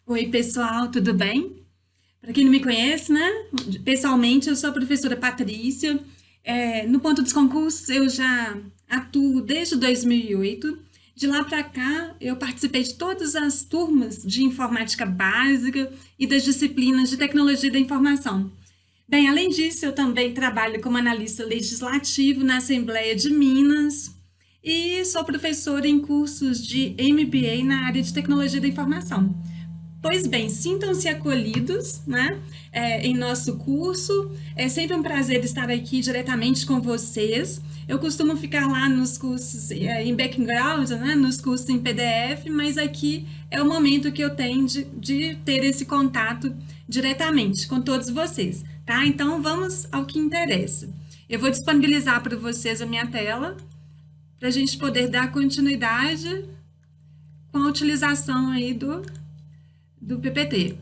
Oi, pessoal, tudo bem? Para quem não me conhece, né? Pessoalmente, eu sou a professora Patrícia. No Ponto dos Concursos, eu já atuo desde 2008. De lá para cá, eu participei de todas as turmas de informática básica e das disciplinas de tecnologia da informação. Bem, além disso, eu também trabalho como analista legislativo na Assembleia de Minas e sou professora em cursos de MBA na área de tecnologia da informação. Pois bem, sintam-se acolhidos, né, em nosso curso. É sempre um prazer estar aqui diretamente com vocês. Eu costumo ficar lá nos cursos em background, né, nos cursos em PDF, mas aqui é o momento que eu tenho de ter esse contato diretamente com todos vocês, tá? Então vamos ao que interessa. Eu vou disponibilizar para vocês a minha tela para a gente poder dar continuidade com a utilização aí do PPT.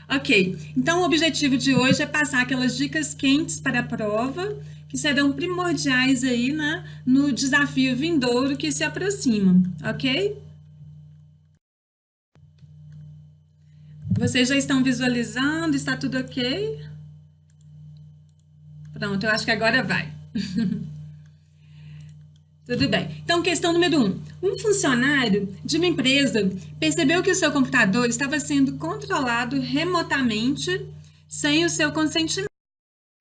Ok, então o objetivo de hoje é passar aquelas dicas quentes para a prova, que serão primordiais aí, né, no desafio vindouro que se aproxima, ok? Vocês já estão visualizando? Está tudo ok? Pronto, eu acho que agora vai. Tudo bem. Então, questão número 1. Um funcionário de uma empresa percebeu que o seu computador estava sendo controlado remotamente sem o seu consentimento.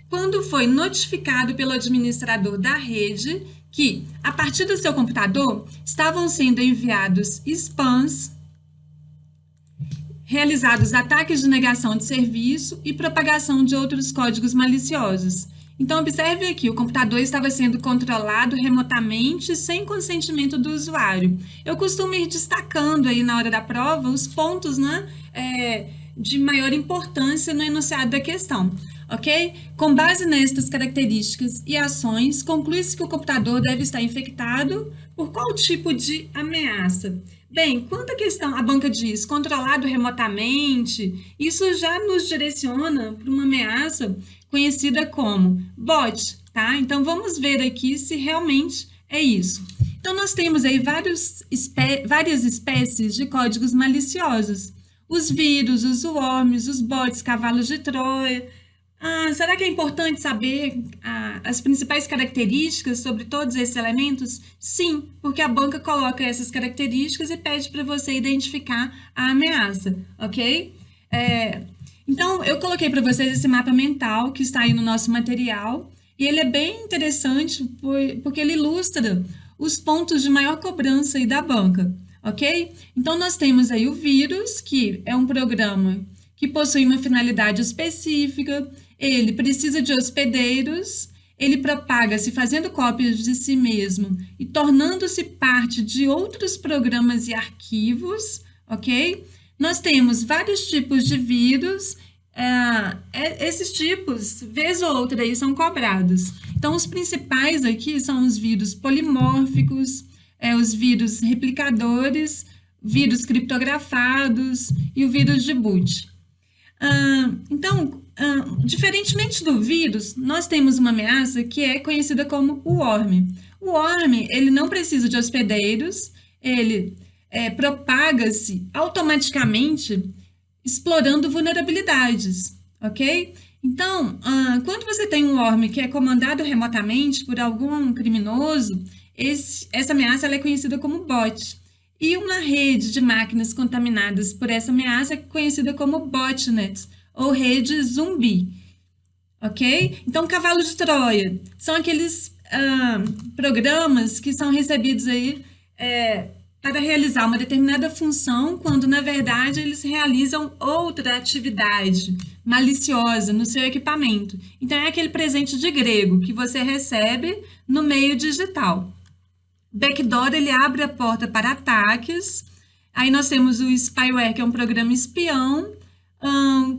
Quando foi notificado pelo administrador da rede que, a partir do seu computador, estavam sendo enviados spams, realizados ataques de negação de serviço e propagação de outros códigos maliciosos. Então, observe aqui, o computador estava sendo controlado remotamente sem consentimento do usuário. Eu costumo ir destacando aí na hora da prova os pontos, né, de maior importância no enunciado da questão. Ok? Com base nestas características e ações, conclui-se que o computador deve estar infectado por qual tipo de ameaça? Bem, quanto à questão, a banca diz controlado remotamente, isso já nos direciona para uma ameaça conhecida como bot, tá? Então vamos ver aqui se realmente é isso. Então nós temos aí várias espécies de códigos maliciosos. Os vírus, os worms, os bots, cavalos de Troia. Será que é importante saber as principais características sobre todos esses elementos? Sim, porque a banca coloca essas características e pede para você identificar a ameaça, ok? Então, eu coloquei para vocês esse mapa mental que está aí no nosso material, e ele é bem interessante porque ele ilustra os pontos de maior cobrança aí da banca, ok? Então, nós temos aí o vírus, que é um programa que possui uma finalidade específica, ele precisa de hospedeiros, ele propaga-se fazendo cópias de si mesmo e tornando-se parte de outros programas e arquivos, ok? Nós temos vários tipos de vírus, esses tipos, vez ou outra, aí, são cobrados. Então, os principais aqui são os vírus polimórficos, os vírus replicadores, vírus criptografados e o vírus de boot. Então, diferentemente do vírus, nós temos uma ameaça que é conhecida como o worm. O worm, ele não precisa de hospedeiros, ele propaga-se automaticamente explorando vulnerabilidades, ok? Então, quando você tem um worm que é comandado remotamente por algum criminoso, essa ameaça ela é conhecida como bot. E uma rede de máquinas contaminadas por essa ameaça é conhecida como botnet, ou rede zumbi, ok? Então, cavalo de Troia são aqueles programas que são recebidos aí para realizar uma determinada função, quando, na verdade, eles realizam outra atividade maliciosa no seu equipamento. Então, é aquele presente de grego que você recebe no meio digital. Backdoor, ele abre a porta para ataques. Aí nós temos o spyware, que é um programa espião.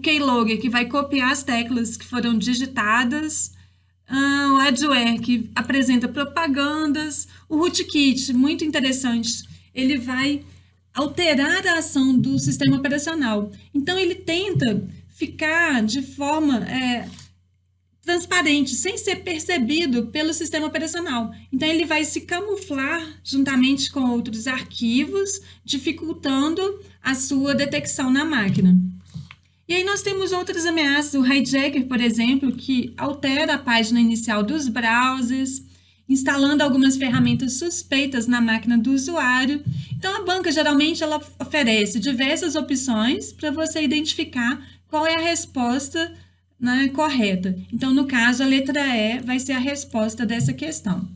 Keylogger, que vai copiar as teclas que foram digitadas. O adware, que apresenta propagandas. O rootkit, muito interessante, ele vai alterar a ação do sistema operacional. Então, ele tenta ficar de forma transparente, sem ser percebido pelo sistema operacional. Então, ele vai se camuflar juntamente com outros arquivos, dificultando a sua detecção na máquina. E aí nós temos outras ameaças, o hijacker, por exemplo, que altera a página inicial dos browsers, instalando algumas ferramentas suspeitas na máquina do usuário. Então, a banca, geralmente, ela oferece diversas opções para você identificar qual é a resposta, né, correta. Então, no caso, a letra E vai ser a resposta dessa questão.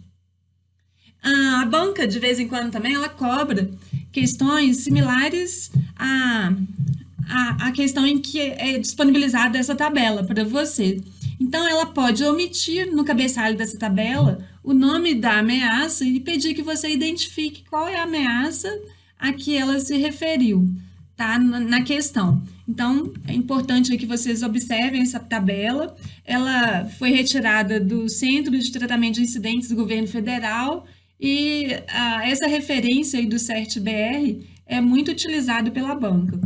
A banca, de vez em quando, também, ela cobra questões similares a questão em que é disponibilizada essa tabela para você. Então, ela pode omitir no cabeçalho dessa tabela o nome da ameaça e pedir que você identifique qual é a ameaça a que ela se referiu, tá? Na questão. Então, é importante que vocês observem essa tabela. Ela foi retirada do Centro de Tratamento de Incidentes do Governo Federal e essa referência aí do CERT-BR é muito utilizado pela banca.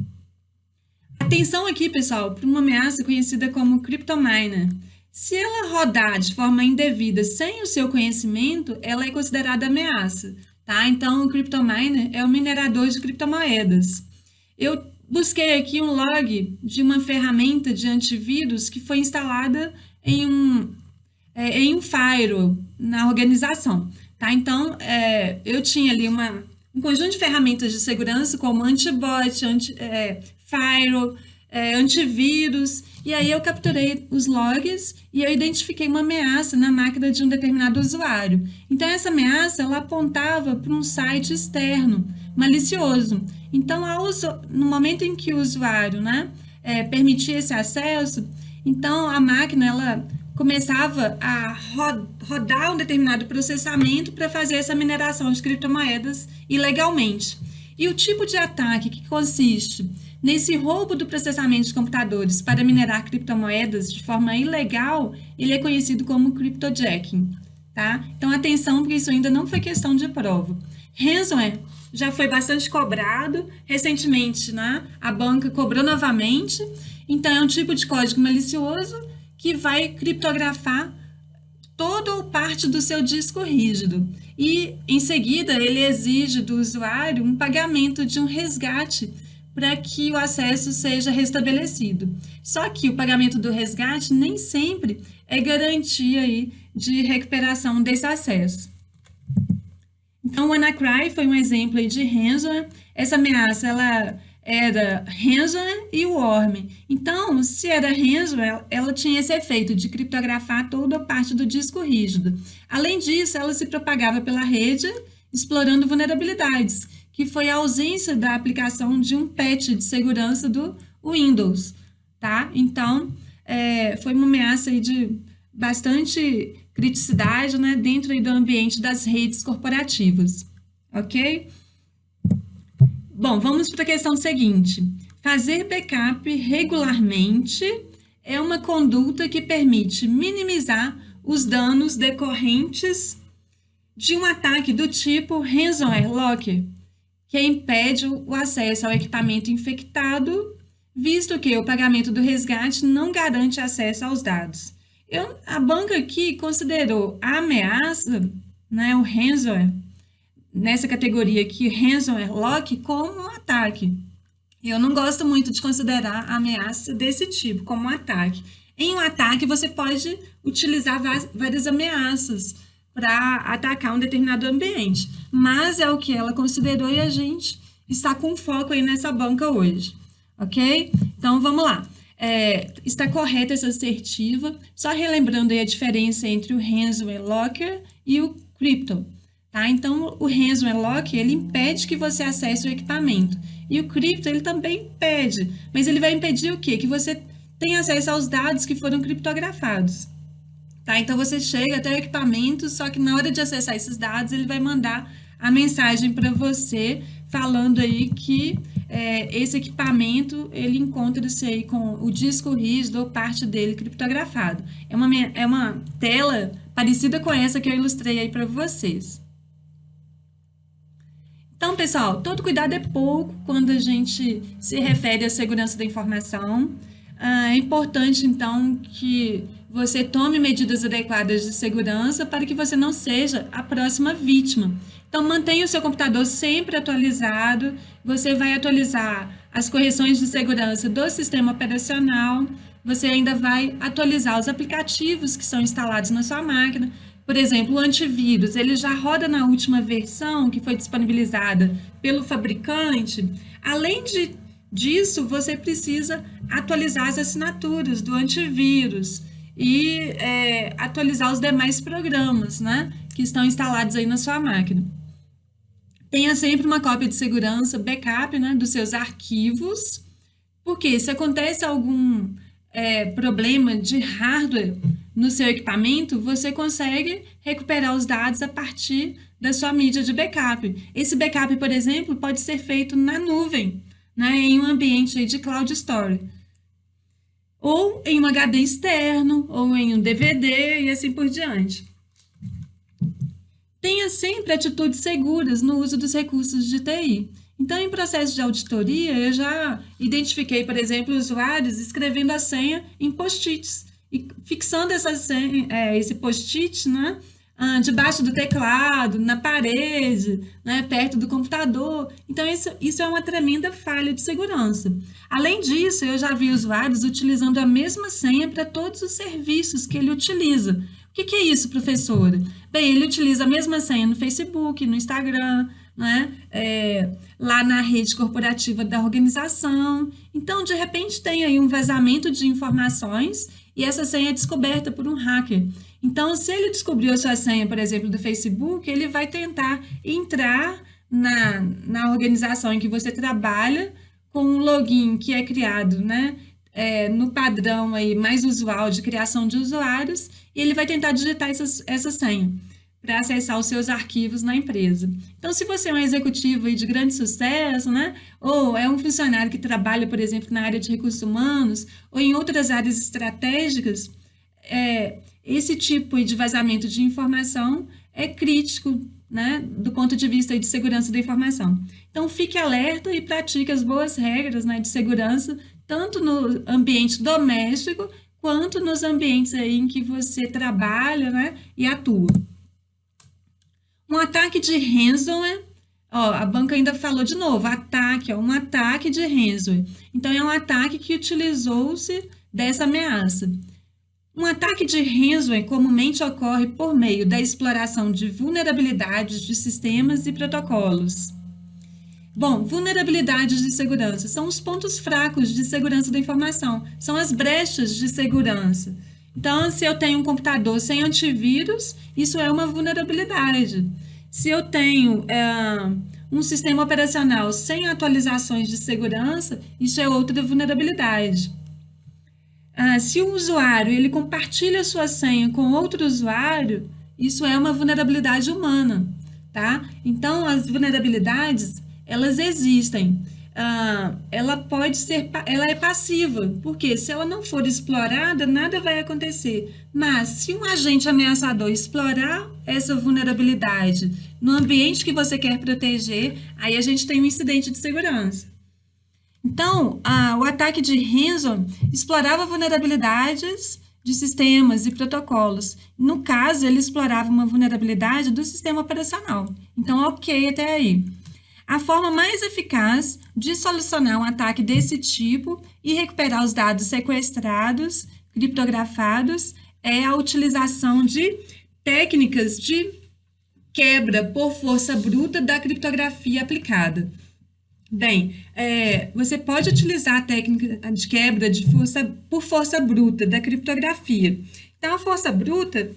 Atenção aqui, pessoal, para uma ameaça conhecida como CryptoMiner. Se ela rodar de forma indevida sem o seu conhecimento, ela é considerada ameaça, tá? Então, o CryptoMiner é um minerador de criptomoedas. Eu busquei aqui um log de uma ferramenta de antivírus que foi instalada em um firewall na organização, tá? Então, eu tinha ali um conjunto de ferramentas de segurança, como antibot, firewall, antivírus, e aí eu capturei os logs e eu identifiquei uma ameaça na máquina de um determinado usuário. Então, essa ameaça, ela apontava para um site externo, malicioso. Então, no momento em que o usuário, né, permitia esse acesso, então a máquina, ela começava a rodar um determinado processamento para fazer essa mineração de criptomoedas ilegalmente. E o tipo de ataque que consiste nesse roubo do processamento de computadores para minerar criptomoedas de forma ilegal, ele é conhecido como cryptojacking, tá? Então, atenção, porque isso ainda não foi questão de prova. Ransomware já foi bastante cobrado, recentemente, né, a banca cobrou novamente, então é um tipo de código malicioso que vai criptografar toda ou parte do seu disco rígido. E, em seguida, ele exige do usuário um pagamento de um resgate para que o acesso seja restabelecido. Só que o pagamento do resgate nem sempre é garantia aí de recuperação desse acesso. Então, o WannaCry foi um exemplo aí de ransomware. Essa ameaça, ela era ransomware e worm. Então, se era ransomware, ela tinha esse efeito de criptografar toda a parte do disco rígido. Além disso, ela se propagava pela rede, explorando vulnerabilidades, que foi a ausência da aplicação de um patch de segurança do Windows, tá? Então, foi uma ameaça aí de bastante criticidade, né, dentro aí do ambiente das redes corporativas, ok? Bom, vamos para a questão seguinte. Fazer backup regularmente é uma conduta que permite minimizar os danos decorrentes de um ataque do tipo ransomware locker, que impede o acesso ao equipamento infectado, visto que o pagamento do resgate não garante acesso aos dados. A banca aqui considerou a ameaça, né, o ransomware, nessa categoria aqui, ransomware lock, como um ataque. Eu não gosto muito de considerar a ameaça desse tipo como um ataque. Em um ataque, você pode utilizar várias ameaças para atacar um determinado ambiente, mas é o que ela considerou e a gente está com foco aí nessa banca hoje, ok? Então, vamos lá. Está correta essa assertiva, só relembrando aí a diferença entre o ransomware locker e o crypto, tá? Então, o ransomware locker, ele impede que você acesse o equipamento, e o crypto, ele também impede, mas ele vai impedir o quê? Que você tenha acesso aos dados que foram criptografados. Tá? Então, você chega até o equipamento, só que na hora de acessar esses dados, ele vai mandar a mensagem para você, falando aí que esse equipamento, ele encontra-se aí com o disco rígido ou parte dele criptografado. É uma tela parecida com essa que eu ilustrei aí para vocês. Então, pessoal, todo cuidado é pouco quando a gente se refere à segurança da informação. É importante, então, que você tome medidas adequadas de segurança para que você não seja a próxima vítima. Então, mantenha o seu computador sempre atualizado, você vai atualizar as correções de segurança do sistema operacional, você ainda vai atualizar os aplicativos que são instalados na sua máquina. Por exemplo, o antivírus, ele já roda na última versão que foi disponibilizada pelo fabricante. Além disso, você precisa atualizar as assinaturas do antivírus e atualizar os demais programas, né, que estão instalados aí na sua máquina. Tenha sempre uma cópia de segurança, backup, né, dos seus arquivos, porque se acontece algum problema de hardware no seu equipamento, você consegue recuperar os dados a partir da sua mídia de backup. Esse backup, por exemplo, pode ser feito na nuvem, né, em um ambiente aí de cloud storage, ou em um HD externo, ou em um DVD e assim por diante. Tenha sempre atitudes seguras no uso dos recursos de TI. Então, em processo de auditoria, eu já identifiquei, por exemplo, usuários escrevendo a senha em post-its e fixando essa senha, esse post-it, né, debaixo do teclado, na parede, né, perto do computador. Então, isso é uma tremenda falha de segurança. Além disso, eu já vi usuários utilizando a mesma senha para todos os serviços que ele utiliza. O que é isso, professora? Bem, ele utiliza a mesma senha no Facebook, no Instagram, né? Lá na rede corporativa da organização. Então, de repente, tem aí um vazamento de informações e essa senha é descoberta por um hacker. Então, se ele descobriu a sua senha, por exemplo, do Facebook, ele vai tentar entrar na organização em que você trabalha com um login que é criado, né, no padrão aí mais usual de criação de usuários, e ele vai tentar digitar essa senha para acessar os seus arquivos na empresa. Então, se você é um executivo aí de grande sucesso, né, ou é um funcionário que trabalha, por exemplo, na área de recursos humanos, ou em outras áreas estratégicas, esse tipo de vazamento de informação é crítico, né, do ponto de vista de segurança da informação. Então, fique alerta e pratique as boas regras, né, de segurança, tanto no ambiente doméstico, quanto nos ambientes aí em que você trabalha, né, e atua. Um ataque de ransomware, a banca ainda falou de novo, um ataque de ransomware. Então, é um ataque que utilizou-se dessa ameaça. Um ataque de ransomware comumente ocorre por meio da exploração de vulnerabilidades de sistemas e protocolos. Bom, vulnerabilidades de segurança são os pontos fracos de segurança da informação, são as brechas de segurança. Então, se eu tenho um computador sem antivírus, isso é uma vulnerabilidade. Se eu tenho um sistema operacional sem atualizações de segurança, isso é outra vulnerabilidade. Se o usuário ele compartilha sua senha com outro usuário, isso é uma vulnerabilidade humana, tá? Então, as vulnerabilidades, elas existem. Ela é passiva, porque se ela não for explorada, nada vai acontecer. Mas se um agente ameaçador explorar essa vulnerabilidade no ambiente que você quer proteger, aí a gente tem um incidente de segurança. Então, o ataque de ransom explorava vulnerabilidades de sistemas e protocolos. No caso, ele explorava uma vulnerabilidade do sistema operacional. Então, ok até aí. A forma mais eficaz de solucionar um ataque desse tipo e recuperar os dados sequestrados, criptografados, é a utilização de técnicas de quebra por força bruta da criptografia aplicada. Bem, você pode utilizar a técnica de quebra por força bruta da criptografia. Então, a força bruta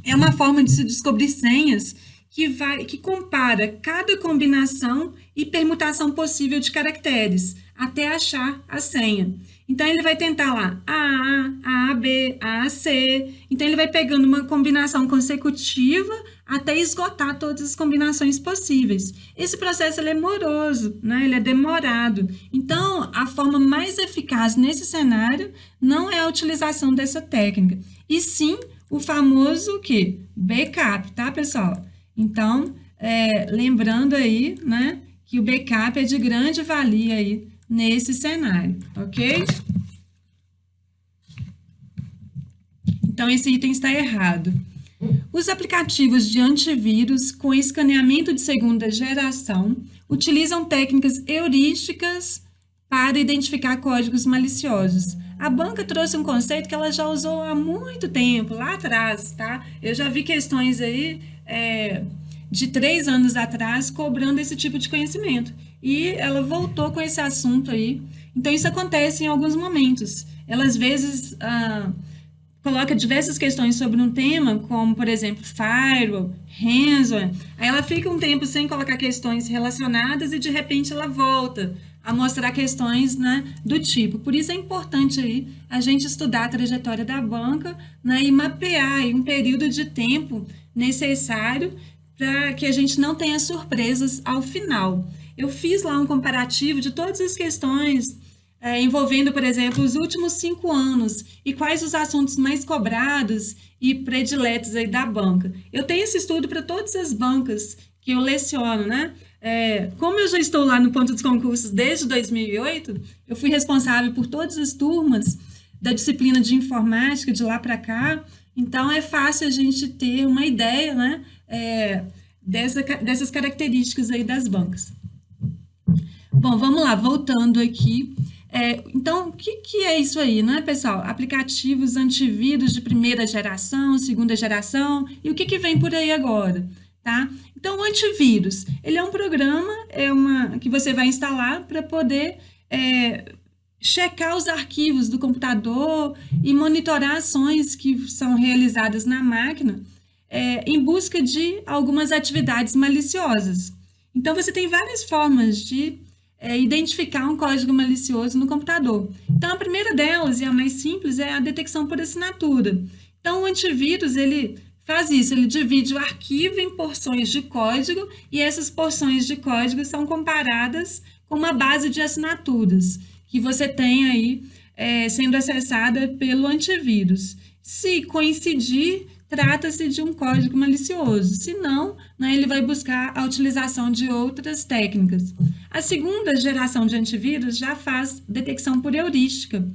é uma forma de se descobrir senhas que compara cada combinação e permutação possível de caracteres até achar a senha. Então, ele vai tentar lá A, B, A, C. Então, ele vai pegando uma combinação consecutiva até esgotar todas as combinações possíveis. Esse processo ele é moroso, né? Ele é demorado. Então, a forma mais eficaz nesse cenário não é a utilização dessa técnica, e sim o famoso o quê? Backup, tá, pessoal? Então, lembrando aí, né, que o backup é de grande valia aí nesse cenário, ok? Então, esse item está errado. Os aplicativos de antivírus com escaneamento de segunda geração utilizam técnicas heurísticas para identificar códigos maliciosos. A banca trouxe um conceito que ela já usou há muito tempo, lá atrás, tá? Eu já vi questões aí de 3 anos atrás cobrando esse tipo de conhecimento. E ela voltou com esse assunto aí. Então, isso acontece em alguns momentos. Ela, às vezes, coloca diversas questões sobre um tema, como, por exemplo, firewall, ransomware. Aí ela fica um tempo sem colocar questões relacionadas e, de repente, ela volta a mostrar questões, né, do tipo. Por isso é importante aí a gente estudar a trajetória da banca, né, e mapear aí um período de tempo necessário para que a gente não tenha surpresas ao final. Eu fiz lá um comparativo de todas as questões envolvendo, por exemplo, os últimos 5 anos e quais os assuntos mais cobrados e prediletos aí da banca. Eu tenho esse estudo para todas as bancas que eu leciono, né? Como eu já estou lá no Ponto dos Concursos desde 2008, eu fui responsável por todas as turmas da disciplina de informática de lá para cá, então é fácil a gente ter uma ideia, né, dessas características aí das bancas. Bom, vamos lá, voltando aqui. Então, o que é isso aí, né, pessoal? Aplicativos antivírus de primeira geração, segunda geração, e o que vem por aí agora, tá? Então, o antivírus, ele é um programa que você vai instalar para poder checar os arquivos do computador e monitorar ações que são realizadas na máquina em busca de algumas atividades maliciosas. Então, você tem várias formas de identificar um código malicioso no computador. Então, a primeira delas, e a mais simples, é a detecção por assinatura. Então, o antivírus, ele faz isso, ele divide o arquivo em porções de código e essas porções de código são comparadas com uma base de assinaturas que você tem aí sendo acessada pelo antivírus. Se coincidir, trata-se de um código malicioso. Se não, né, ele vai buscar a utilização de outras técnicas. A segunda geração de antivírus já faz detecção por heurística.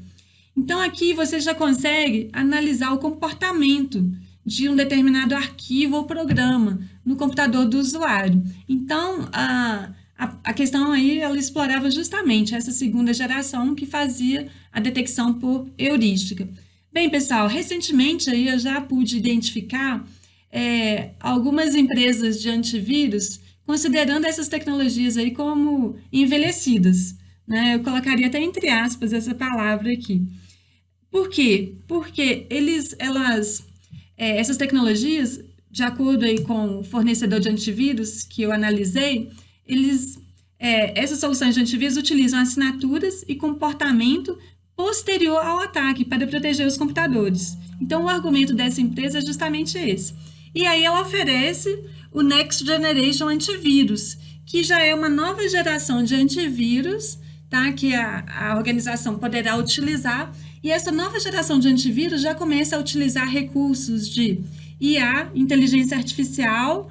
Então, aqui você já consegue analisar o comportamento de um determinado arquivo ou programa no computador do usuário. Então, a questão aí, ela explorava justamente essa segunda geração que fazia a detecção por heurística. Bem, pessoal, recentemente aí eu já pude identificar algumas empresas de antivírus considerando essas tecnologias aí como envelhecidas, né? Eu colocaria até entre aspas essa palavra aqui. Por quê? Porque essas tecnologias, de acordo aí com o fornecedor de antivírus que eu analisei, essas soluções de antivírus utilizam assinaturas e comportamento posterior ao ataque para proteger os computadores. Então, o argumento dessa empresa é justamente esse. E aí ela oferece o Next Generation Antivírus, que já é uma nova geração de antivírus, tá? Que a organização poderá utilizar. E essa nova geração de antivírus já começa a utilizar recursos de IA, inteligência artificial,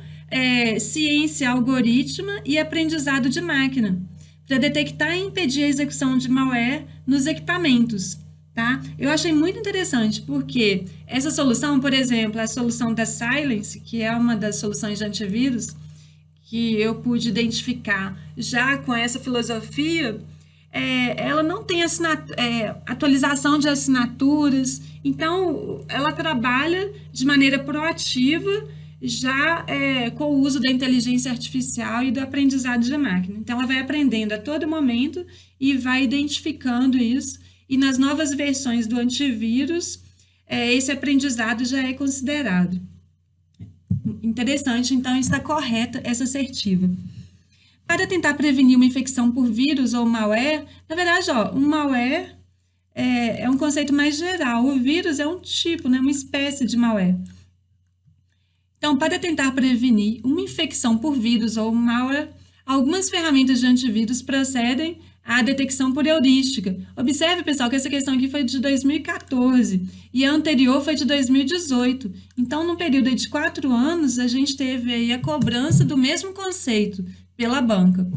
ciência algorítmica e aprendizado de máquina, para detectar e impedir a execução de malware nos equipamentos, tá? Eu achei muito interessante, porque essa solução, por exemplo, a solução da Cylance, que é uma das soluções de antivírus, que eu pude identificar já com essa filosofia, ela não tem atualização de assinaturas, então ela trabalha de maneira proativa, já com o uso da inteligência artificial e do aprendizado de máquina. Então, ela vai aprendendo a todo momento e vai identificando isso, e nas novas versões do antivírus, esse aprendizado já é considerado. Interessante, então está correta essa assertiva. Para tentar prevenir uma infecção por vírus ou malware, na verdade, um malware é um conceito mais geral, o vírus é um tipo, né, uma espécie de malware. Então, para tentar prevenir uma infecção por vírus ou malware, algumas ferramentas de antivírus procedem à detecção por heurística. Observe, pessoal, que essa questão aqui foi de 2014 e a anterior foi de 2018. Então, num período de 4 anos, a gente teve aí a cobrança do mesmo conceito pela banca.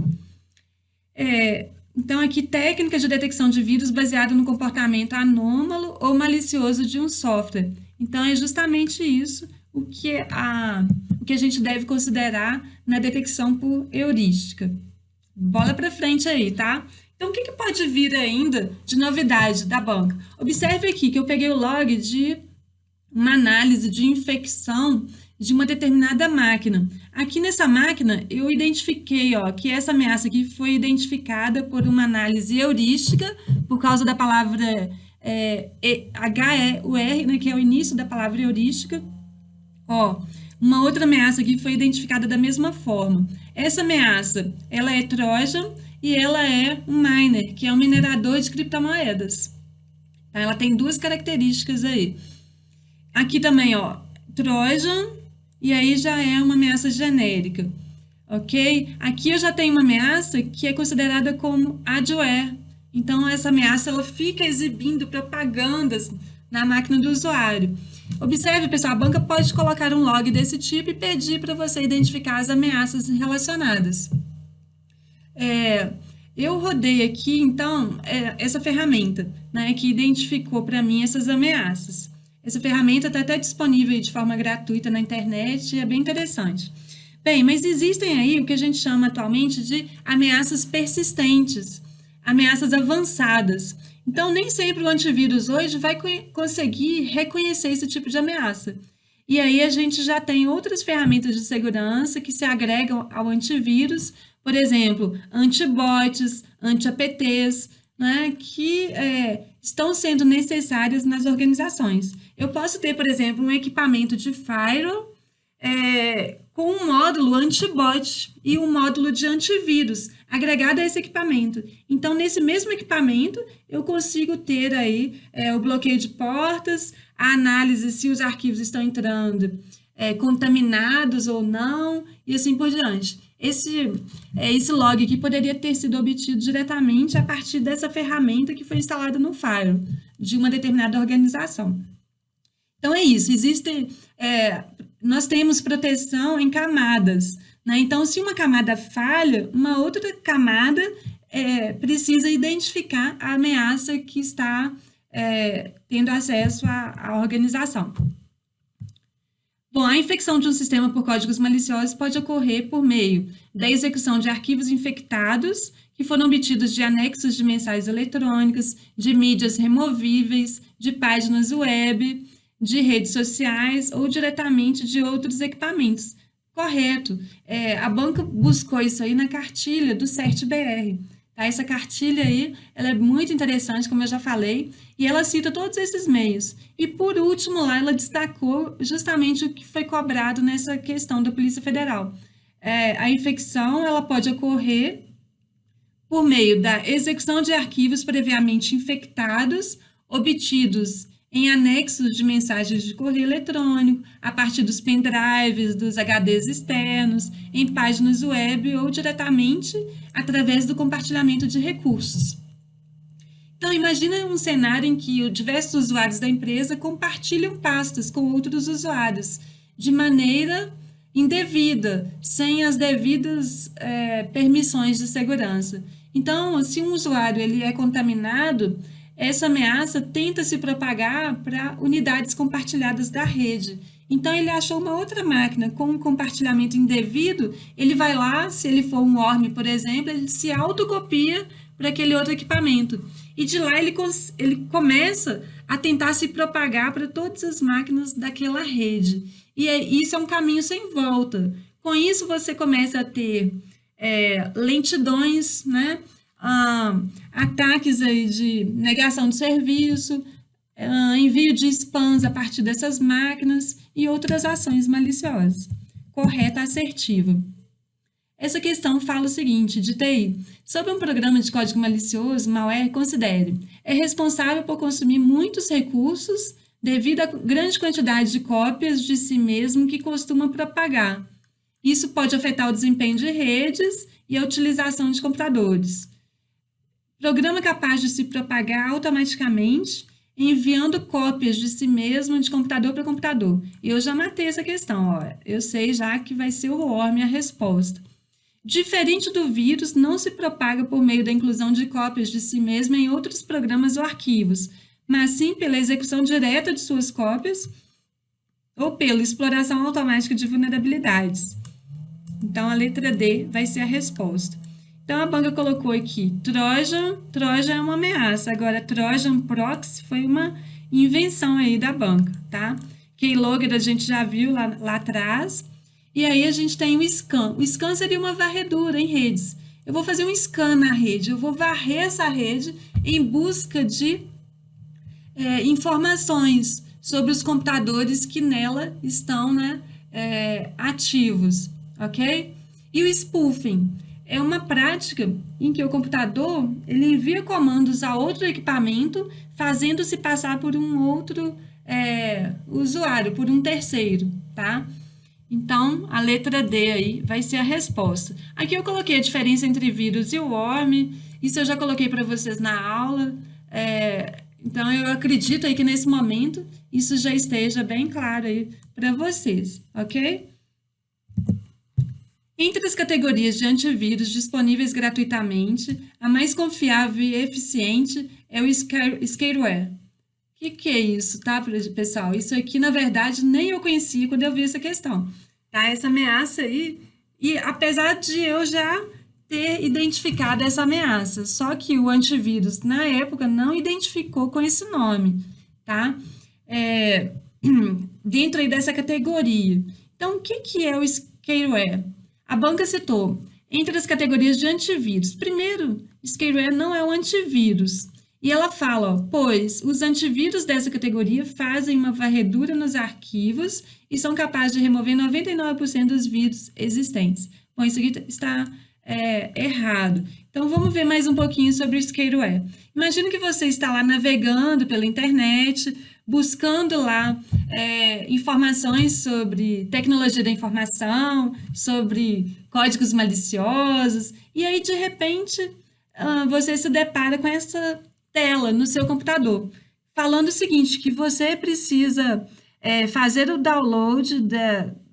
Então, aqui, técnicas de detecção de vírus baseada no comportamento anômalo ou malicioso de um software. Então, é justamente isso o que a gente deve considerar na detecção por heurística. Bola para frente aí, tá? Então, o que pode vir ainda de novidade da banca? Observe aqui que eu peguei o log de uma análise de infecção de uma determinada máquina. Aqui nessa máquina, eu identifiquei que essa ameaça aqui foi identificada por uma análise heurística, por causa da palavra HEUR, né, que é o início da palavra heurística. Uma outra ameaça aqui foi identificada da mesma forma. Essa ameaça, ela é Trojan e ela é um miner, que é um minerador de criptomoedas. Ela tem duas características aí. Aqui também, Trojan, e aí já é uma ameaça genérica, ok? Aqui eu já tenho uma ameaça que é considerada como adware. Então, essa ameaça, ela fica exibindo propagandas na máquina do usuário. Observe, pessoal, a banca pode colocar um log desse tipo e pedir para você identificar as ameaças relacionadas. Eu rodei aqui, então, essa ferramenta, né, que identificou para mim essas ameaças. Essa ferramenta está até disponível de forma gratuita na internet e é bem interessante. Bem, mas existem aí o que a gente chama atualmente de ameaças persistentes, ameaças avançadas. Então, nem sempre o antivírus hoje vai conseguir reconhecer esse tipo de ameaça. E aí a gente já tem outras ferramentas de segurança que se agregam ao antivírus, por exemplo, antibots, anti-APTs, né, que estão sendo necessárias nas organizações. Eu posso ter, por exemplo, um equipamento de firewall com um módulo antibot e um módulo de antivírus agregado a esse equipamento. Então, nesse mesmo equipamento, eu consigo ter aí o bloqueio de portas, a análise se os arquivos estão entrando contaminados ou não, e assim por diante. Esse log aqui poderia ter sido obtido diretamente a partir dessa ferramenta que foi instalada no firewall de uma determinada organização. Então, é isso. Nós temos proteção em camadas, né? Então, se uma camada falha, uma outra camada precisa identificar a ameaça que está tendo acesso à organização. Bom, a infecção de um sistema por códigos maliciosos pode ocorrer por meio da execução de arquivos infectados que foram obtidos de anexos de mensagens eletrônicas, de mídias removíveis, de páginas web, de redes sociais ou diretamente de outros equipamentos. Correto. A banca buscou isso aí na cartilha do CERT-BR. Tá? Essa cartilha aí, ela é muito interessante, como eu já falei, e ela cita todos esses meios. E, por último, lá ela destacou justamente o que foi cobrado nessa questão da Polícia Federal. A infecção, ela pode ocorrer por meio da execução de arquivos previamente infectados, obtidos em anexos de mensagens de correio eletrônico, a partir dos pendrives, dos HDs externos, em páginas web ou diretamente através do compartilhamento de recursos. Então, imagina um cenário em que diversos usuários da empresa compartilham pastas com outros usuários de maneira indevida, sem as devidas permissões de segurança. Então, se um usuário ele é contaminado, essa ameaça tenta se propagar para unidades compartilhadas da rede. Então, ele achou uma outra máquina com um compartilhamento indevido, ele vai lá, se ele for um worm, por exemplo, ele se autocopia para aquele outro equipamento. E de lá ele começa a tentar se propagar para todas as máquinas daquela rede. E isso é um caminho sem volta. Com isso, você começa a ter lentidões, né? Ataques aí de negação de serviço, envio de spams a partir dessas máquinas e outras ações maliciosas. Correta, assertiva. Essa questão fala o seguinte, de TI. Sobre um programa de código malicioso, malware, considere, é responsável por consumir muitos recursos devido à grande quantidade de cópias de si mesmo que costuma propagar. Isso pode afetar o desempenho de redes e a utilização de computadores. Programa capaz de se propagar automaticamente, enviando cópias de si mesmo de computador para computador. Eu já matei essa questão, eu sei já que vai ser o worm a resposta. Diferente do vírus, não se propaga por meio da inclusão de cópias de si mesmo em outros programas ou arquivos, mas sim pela execução direta de suas cópias ou pela exploração automática de vulnerabilidades. Então, a letra D vai ser a resposta. Então, a banca colocou aqui, Trojan é uma ameaça. Agora, Trojan Proxy foi uma invenção aí da banca, tá? Keylogger a gente já viu lá atrás. E aí, a gente tem o scan. O scan seria uma varredura em redes. Eu vou fazer um scan na rede, eu vou varrer essa rede em busca de informações sobre os computadores que nela estão, né, ativos, ok? E o spoofing é uma prática em que o computador ele envia comandos a outro equipamento, fazendo-se passar por um outro usuário, por um terceiro, tá? Então, a letra D aí vai ser a resposta. Aqui eu coloquei a diferença entre vírus e worm, isso eu já coloquei para vocês na aula, então eu acredito aí que nesse momento isso já esteja bem claro aí para vocês, ok? Entre as categorias de antivírus disponíveis gratuitamente, a mais confiável e eficiente é o Scareware. O que é isso, tá, pessoal? Isso aqui, na verdade, nem eu conhecia quando eu vi essa questão, tá? Essa ameaça aí, e apesar de eu já ter identificado essa ameaça, só que o antivírus, na época, não identificou com esse nome, tá? Dentro aí dessa categoria. Então, o que é o Scareware? A banca citou, entre as categorias de antivírus, primeiro, Scareware não é um antivírus. E ela fala, ó, pois os antivírus dessa categoria fazem uma varredura nos arquivos e são capazes de remover 99% dos vírus existentes. Bom, isso aqui está errado. Então, vamos ver mais um pouquinho sobre o Scareware. Imagina que você está lá navegando pela internet, buscando lá informações sobre tecnologia da informação, sobre códigos maliciosos, e aí, de repente, você se depara com essa tela no seu computador, falando o seguinte, que você precisa fazer o download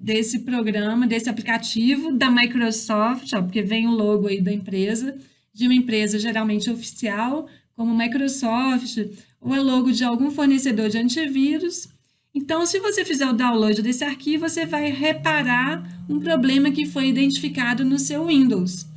desse programa, desse aplicativo da Microsoft, ó, porque vem o logo aí da empresa, de uma empresa geralmente oficial, como Microsoft, ou é logo de algum fornecedor de antivírus. Então, se você fizer o download desse arquivo, você vai reparar um problema que foi identificado no seu Windows.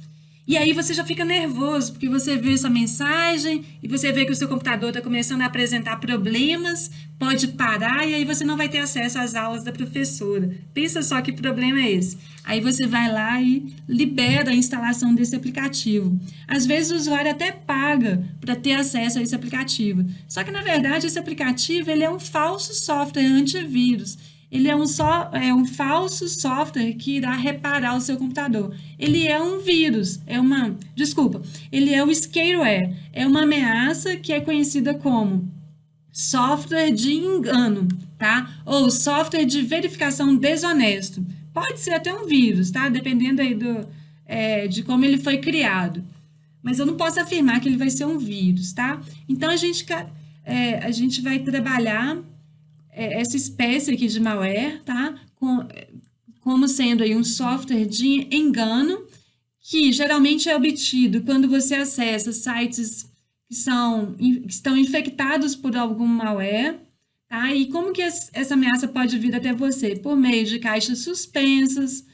E aí você já fica nervoso, porque você vê essa mensagem e você vê que o seu computador está começando a apresentar problemas, pode parar e aí você não vai ter acesso às aulas da professora. Pensa só que problema é esse. Aí você vai lá e libera a instalação desse aplicativo. Às vezes o usuário até paga para ter acesso a esse aplicativo. Só que, na verdade, esse aplicativo ele é um falso software antivírus. Ele é um falso software que irá reparar o seu computador. Ele é um vírus, ele é o Scareware, é uma ameaça que é conhecida como software de engano, tá? Ou software de verificação desonesto. Pode ser até um vírus, tá? Dependendo aí de como ele foi criado. Mas eu não posso afirmar que ele vai ser um vírus, tá? Então, a gente vai trabalhar essa espécie aqui de malware, tá? Como sendo aí um software de engano, que geralmente é obtido quando você acessa sites que estão infectados por algum malware, tá? E como que essa ameaça pode vir até você? Por meio de caixas suspensas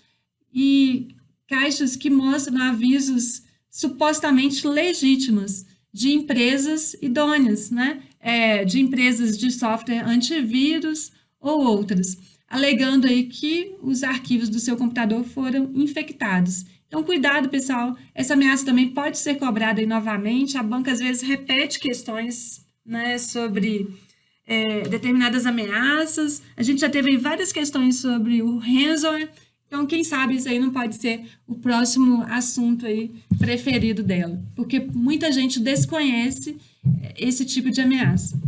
e caixas que mostram avisos supostamente legítimos de empresas idôneas, né? De empresas de software antivírus ou outras, alegando aí que os arquivos do seu computador foram infectados. Então, cuidado, pessoal, essa ameaça também pode ser cobrada aí novamente, a banca às vezes repete questões, né, sobre determinadas ameaças, a gente já teve várias questões sobre o ransomware, então, quem sabe isso aí não pode ser o próximo assunto aí preferido dela, porque muita gente desconhece esse tipo de ameaça.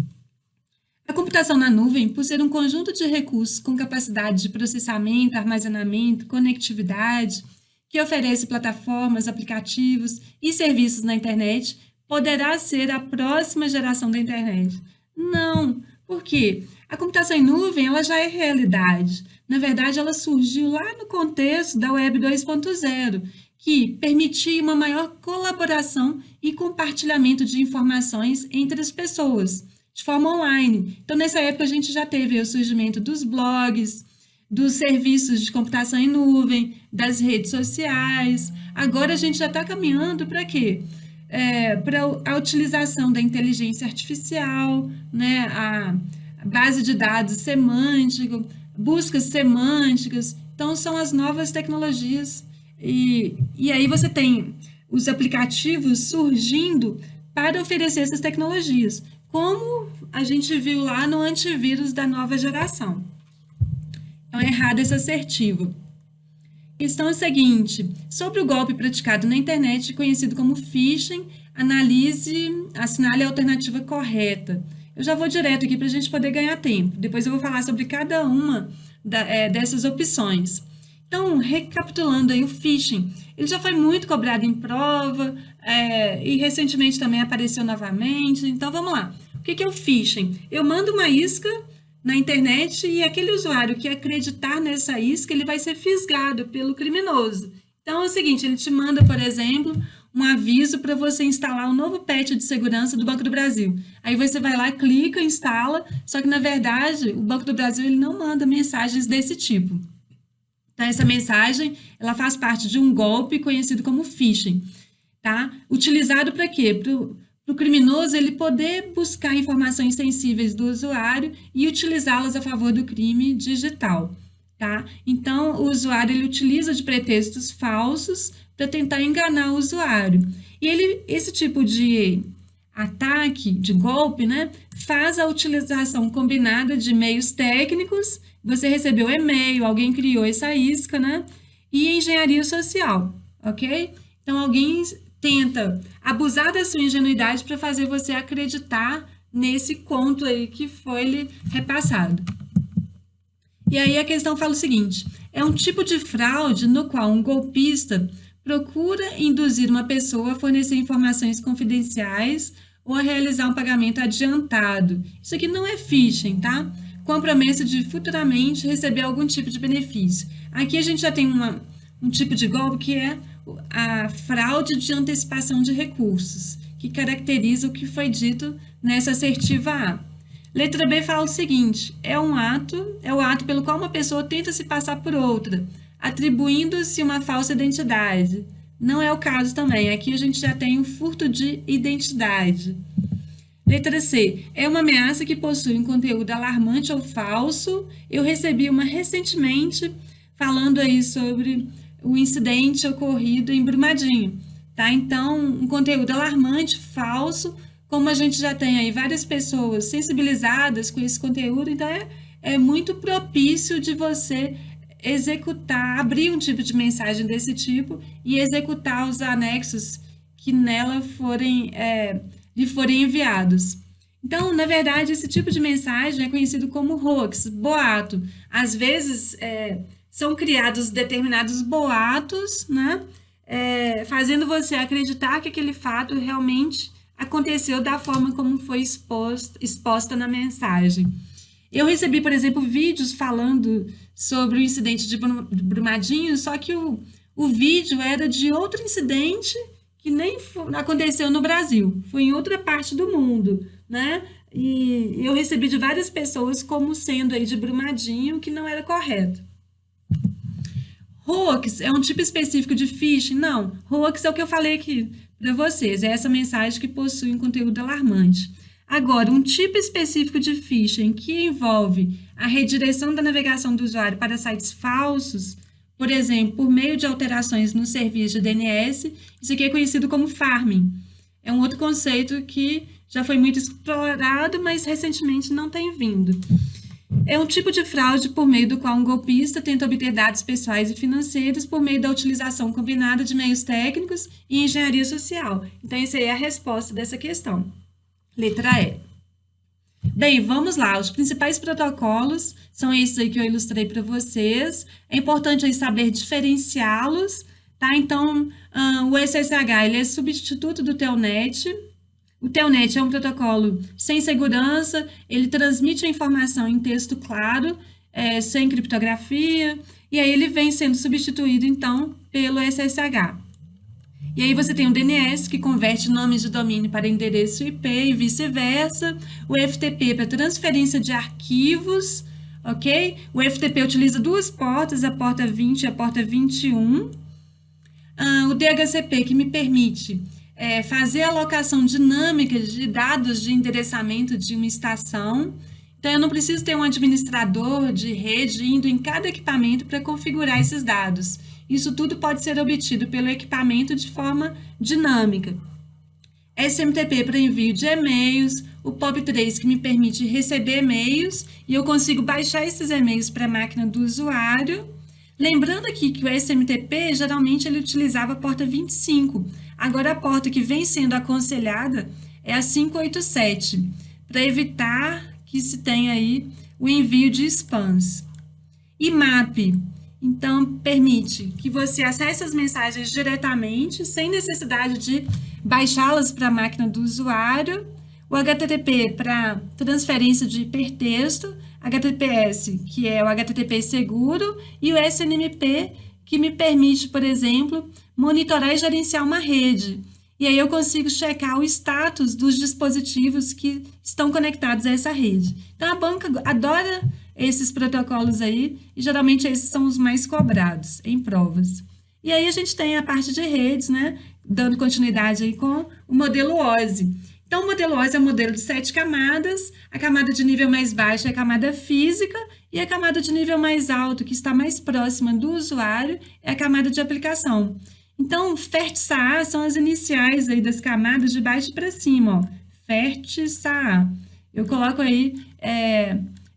A computação na nuvem, por ser um conjunto de recursos com capacidade de processamento, armazenamento, conectividade, que oferece plataformas, aplicativos e serviços na internet, poderá ser a próxima geração da internet. Não, por quê? A computação em nuvem ela já é realidade. Na verdade, ela surgiu lá no contexto da Web 2.0, que permitia uma maior colaboração e compartilhamento de informações entre as pessoas. de forma online. Então, nessa época, a gente já teve o surgimento dos blogs, dos serviços de computação em nuvem, das redes sociais. Agora, a gente já está caminhando para quê? Para a utilização da inteligência artificial, né? A base de dados semântica, buscas semânticas. Então, são as novas tecnologias. E aí você tem os aplicativos surgindo para oferecer essas tecnologias, como a gente viu lá no antivírus da nova geração. Então, é errado essa assertiva. Questão é a seguinte: sobre o golpe praticado na internet, conhecido como phishing, assinale a alternativa correta. Eu já vou direto aqui para a gente poder ganhar tempo. Depois eu vou falar sobre cada uma dessas opções. Então, recapitulando aí, o phishing, ele já foi muito cobrado em prova, e recentemente também apareceu novamente. Então, vamos lá. O que é o phishing? Eu mando uma isca na internet e aquele usuário que acreditar nessa isca, ele vai ser fisgado pelo criminoso. Então, é o seguinte, ele te manda, por exemplo, um aviso para você instalar um novo patch de segurança do Banco do Brasil. Aí você vai lá, clica, instala, só que, na verdade, o Banco do Brasil ele não manda mensagens desse tipo. Então, essa mensagem, ela faz parte de um golpe conhecido como phishing, tá? Utilizado para quê? Para o criminoso ele poder buscar informações sensíveis do usuário e utilizá-las a favor do crime digital, tá? Então, o usuário ele utiliza de pretextos falsos para tentar enganar o usuário. E esse tipo de ataque, de golpe, né, faz a utilização combinada de meios técnicos. Você recebeu e-mail, alguém criou essa isca, né? E engenharia social, ok? Então, alguém tenta abusar da sua ingenuidade para fazer você acreditar nesse conto aí que foi lhe repassado. E aí a questão fala o seguinte: é um tipo de fraude no qual um golpista procura induzir uma pessoa a fornecer informações confidenciais ou a realizar um pagamento adiantado. Isso aqui não é phishing, tá? Com a promessa de futuramente receber algum tipo de benefício. Aqui a gente já tem um tipo de golpe que é a fraude de antecipação de recursos, que caracteriza o que foi dito nessa assertiva A. Letra B fala o seguinte: é o ato pelo qual uma pessoa tenta se passar por outra, atribuindo-se uma falsa identidade. Não é o caso também. Aqui a gente já tem o furto de identidade. Letra C. É uma ameaça que possui um conteúdo alarmante ou falso. Eu recebi uma recentemente falando aí sobre o incidente ocorrido em Brumadinho, tá? Então, um conteúdo alarmante, falso, como a gente já tem aí várias pessoas sensibilizadas com esse conteúdo, então é muito propício de você executar, abrir um tipo de mensagem desse tipo e executar os anexos que nela lhe forem enviados. Então, na verdade, esse tipo de mensagem é conhecido como hoax, boato. Às vezes, são criados determinados boatos, né? Fazendo você acreditar que aquele fato realmente aconteceu da forma como foi exposta na mensagem. Eu recebi, por exemplo, vídeos falando sobre o incidente de Brumadinho, só que o vídeo era de outro incidente que nem aconteceu no Brasil, foi em outra parte do mundo, né? E eu recebi de várias pessoas como sendo aí de Brumadinho, que não era correto. Hoax é um tipo específico de phishing? Não, hoax é o que eu falei aqui para vocês, é essa mensagem que possui um conteúdo alarmante. Agora, um tipo específico de phishing que envolve a redireção da navegação do usuário para sites falsos, por exemplo, por meio de alterações no serviço de DNS, isso aqui é conhecido como farming. É um outro conceito que já foi muito explorado, mas recentemente não tem vindo. É um tipo de fraude por meio do qual um golpista tenta obter dados pessoais e financeiros por meio da utilização combinada de meios técnicos e engenharia social. Então, essa aí é a resposta dessa questão. Letra E. Bem, vamos lá. Os principais protocolos são esses aí que eu ilustrei para vocês. É importante aí saber diferenciá-los, tá? Então, o SSH, ele é substituto do Telnet. O Telnet é um protocolo sem segurança, ele transmite a informação em texto claro, sem criptografia, e aí ele vem sendo substituído, então, pelo SSH. E aí você tem o DNS, que converte nomes de domínio para endereço IP e vice-versa. O FTP para transferência de arquivos, ok? O FTP utiliza duas portas, a porta 20 e a porta 21. O DHCP, que me permite fazer a alocação dinâmica de dados de endereçamento de uma estação. Então, eu não preciso ter um administrador de rede indo em cada equipamento para configurar esses dados. Isso tudo pode ser obtido pelo equipamento de forma dinâmica. SMTP para envio de e-mails, o POP3 que me permite receber e-mails e eu consigo baixar esses e-mails para a máquina do usuário. Lembrando aqui que o SMTP, geralmente, ele utilizava a porta 25. Agora, a porta que vem sendo aconselhada é a 587, para evitar que se tenha aí o envio de spams. IMAP, então, permite que você acesse as mensagens diretamente, sem necessidade de baixá-las para a máquina do usuário. O HTTP para transferência de hipertexto, HTTPS, que é o HTTP seguro, e o SNMP, que me permite, por exemplo, monitorar e gerenciar uma rede. E aí eu consigo checar o status dos dispositivos que estão conectados a essa rede. Então, a banca adora esses protocolos aí, e geralmente esses são os mais cobrados em provas. E aí a gente tem a parte de redes, né, dando continuidade aí com o modelo OSI. Então, o modelo OSI é um modelo de 7 camadas, a camada de nível mais baixo é a camada física, e a camada de nível mais alto, que está mais próxima do usuário, é a camada de aplicação. Então, FERT-SA são as iniciais aí das camadas de baixo para cima, ó. FERT-SA. Eu coloco aí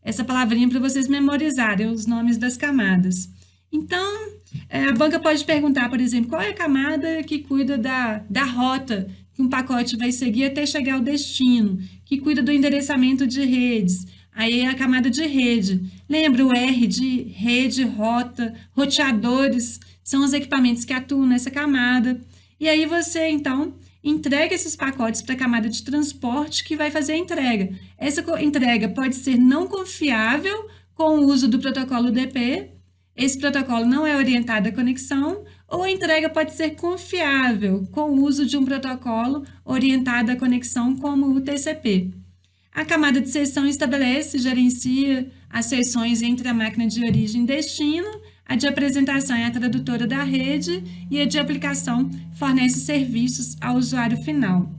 essa palavrinha para vocês memorizarem os nomes das camadas. Então, a banca pode perguntar, por exemplo, qual é a camada que cuida da rota que um pacote vai seguir até chegar ao destino, que cuida do endereçamento de redes. Aí é a camada de rede. Lembra o R de rede, rota, roteadores, são os equipamentos que atuam nessa camada. E aí você, então, entrega esses pacotes para a camada de transporte que vai fazer a entrega. Essa entrega pode ser não confiável com o uso do protocolo UDP, esse protocolo não é orientado à conexão, ou a entrega pode ser confiável com o uso de um protocolo orientado à conexão como o TCP. A camada de sessão estabelece e gerencia as sessões entre a máquina de origem e destino, a de apresentação é a tradutora da rede e a de aplicação fornece serviços ao usuário final.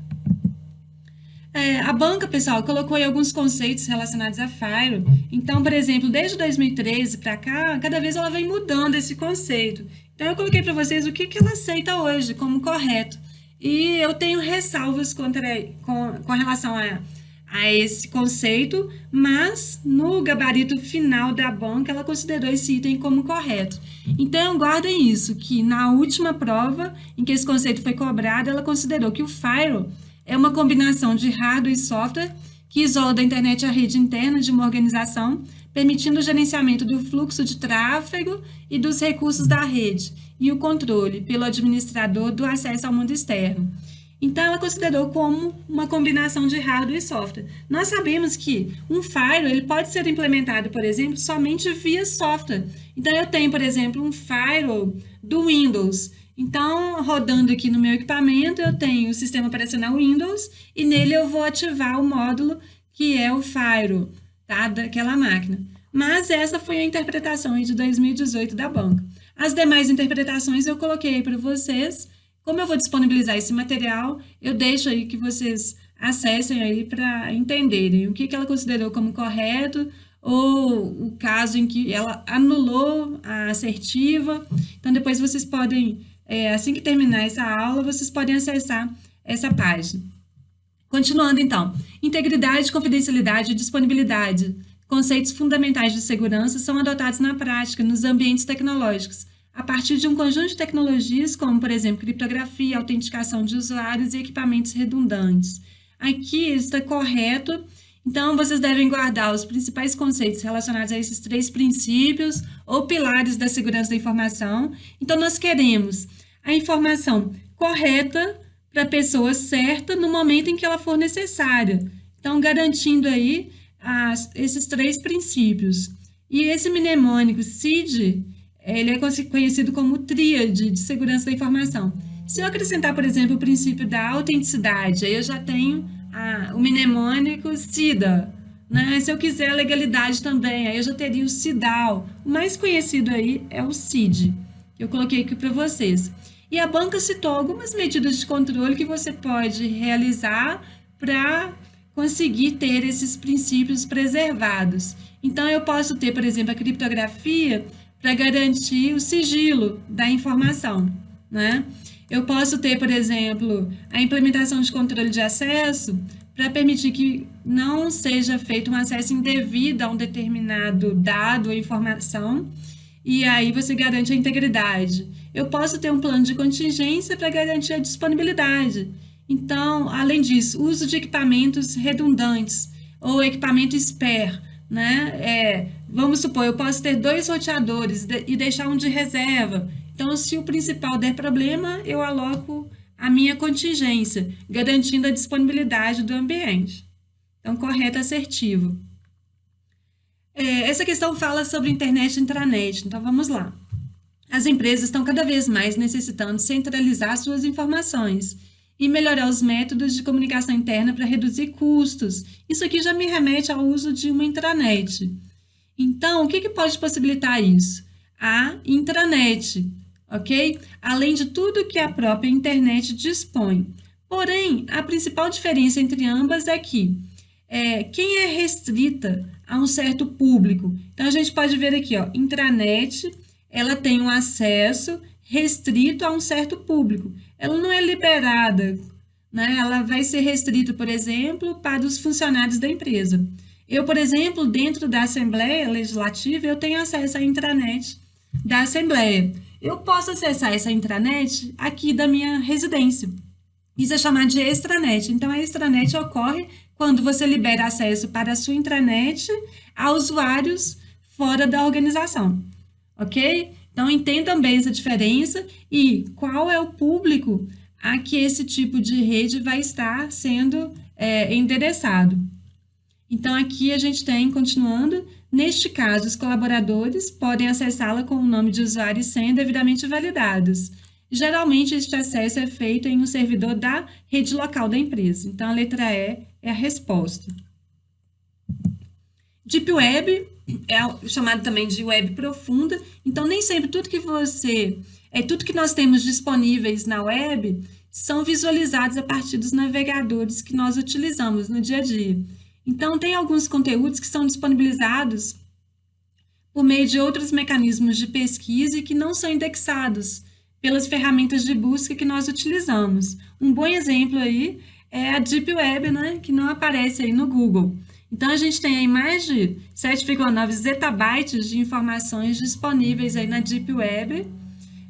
A banca, pessoal, colocou aí alguns conceitos relacionados a Firewall. Então, por exemplo, desde 2013 para cá, cada vez ela vem mudando esse conceito. Então, eu coloquei para vocês o que ela aceita hoje como correto. E eu tenho ressalvas com relação a esse conceito, mas no gabarito final da banca, ela considerou esse item como correto. Então, guardem isso, que na última prova em que esse conceito foi cobrado, ela considerou que o Firewall é uma combinação de hardware e software que isola da internet a rede interna de uma organização, permitindo o gerenciamento do fluxo de tráfego e dos recursos da rede e o controle pelo administrador do acesso ao mundo externo. Então, ela considerou como uma combinação de hardware e software. Nós sabemos que um firewall ele pode ser implementado, por exemplo, somente via software. Então, eu tenho, por exemplo, um firewall do Windows. Então, rodando aqui no meu equipamento, eu tenho o sistema operacional Windows e nele eu vou ativar o módulo que é o firewall, tá, daquela máquina. Mas essa foi a interpretação aí de 2018 da banca. As demais interpretações eu coloquei para vocês. Como eu vou disponibilizar esse material, eu deixo aí que vocês acessem aí para entenderem o que ela considerou como correto ou o caso em que ela anulou a assertiva. Então, depois vocês podem, assim que terminar essa aula, vocês podem acessar essa página. Continuando, então. Integridade, confidencialidade e disponibilidade. Conceitos fundamentais de segurança são adotados na prática, nos ambientes tecnológicos, a partir de um conjunto de tecnologias, como, por exemplo, criptografia, autenticação de usuários e equipamentos redundantes. Aqui está correto, então vocês devem guardar os principais conceitos relacionados a esses 3 princípios ou pilares da segurança da informação. Então, nós queremos a informação correta para a pessoa certa no momento em que ela for necessária. Então, garantindo aí esses 3 princípios. E esse mnemônico CID, ele é conhecido como tríade de segurança da informação. Se eu acrescentar, por exemplo, o princípio da autenticidade, aí eu já tenho o mnemônico SIDA, né? Se eu quiser a legalidade também, aí eu já teria o CIDAL. O mais conhecido aí é o CID, que eu coloquei aqui para vocês. E a banca citou algumas medidas de controle que você pode realizar para conseguir ter esses princípios preservados. Então, eu posso ter, por exemplo, a criptografia para garantir o sigilo da informação, né? Eu posso ter, por exemplo, a implementação de controle de acesso para permitir que não seja feito um acesso indevido a um determinado dado ou informação, e aí você garante a integridade. Eu posso ter um plano de contingência para garantir a disponibilidade. Então, além disso, uso de equipamentos redundantes ou equipamento spare, né? Vamos supor, eu posso ter 2 roteadores e deixar um de reserva. Então, se o principal der problema, eu aloco a minha contingência, garantindo a disponibilidade do ambiente. Então, correto, assertivo. Essa questão fala sobre internet e intranet, então vamos lá. As empresas estão cada vez mais necessitando centralizar suas informações e melhorar os métodos de comunicação interna para reduzir custos. Isso aqui já me remete ao uso de uma intranet. Então, o que pode possibilitar isso? A intranet, ok? Além de tudo que a própria internet dispõe. Porém, a principal diferença entre ambas é que quem é restrita a um certo público. Então, a gente pode ver aqui, ó, intranet, ela tem um acesso restrito a um certo público. Ela não é liberada, né? Ela vai ser restrita, por exemplo, para os funcionários da empresa. Eu, por exemplo, dentro da Assembleia Legislativa, eu tenho acesso à intranet da Assembleia. Eu posso acessar essa intranet aqui da minha residência. Isso é chamado de extranet. Então, a extranet ocorre quando você libera acesso para a sua intranet a usuários fora da organização, ok? Então, entendam bem essa diferença e qual é o público a que esse tipo de rede vai estar sendo endereçado. Então, aqui a gente tem, continuando, neste caso, os colaboradores podem acessá-la com o nome de usuário e senha devidamente validados. Geralmente, este acesso é feito em um servidor da rede local da empresa. Então, a letra E é a resposta. Deep Web é chamado também de web profunda. Então, nem sempre tudo que nós temos disponíveis na web são visualizados a partir dos navegadores que nós utilizamos no dia a dia. Então, tem alguns conteúdos que são disponibilizados por meio de outros mecanismos de pesquisa e que não são indexados pelas ferramentas de busca que nós utilizamos. Um bom exemplo aí é a Deep Web, né, que não aparece aí no Google. Então, a gente tem aí mais de 7,9 zettabytes de informações disponíveis aí na Deep Web,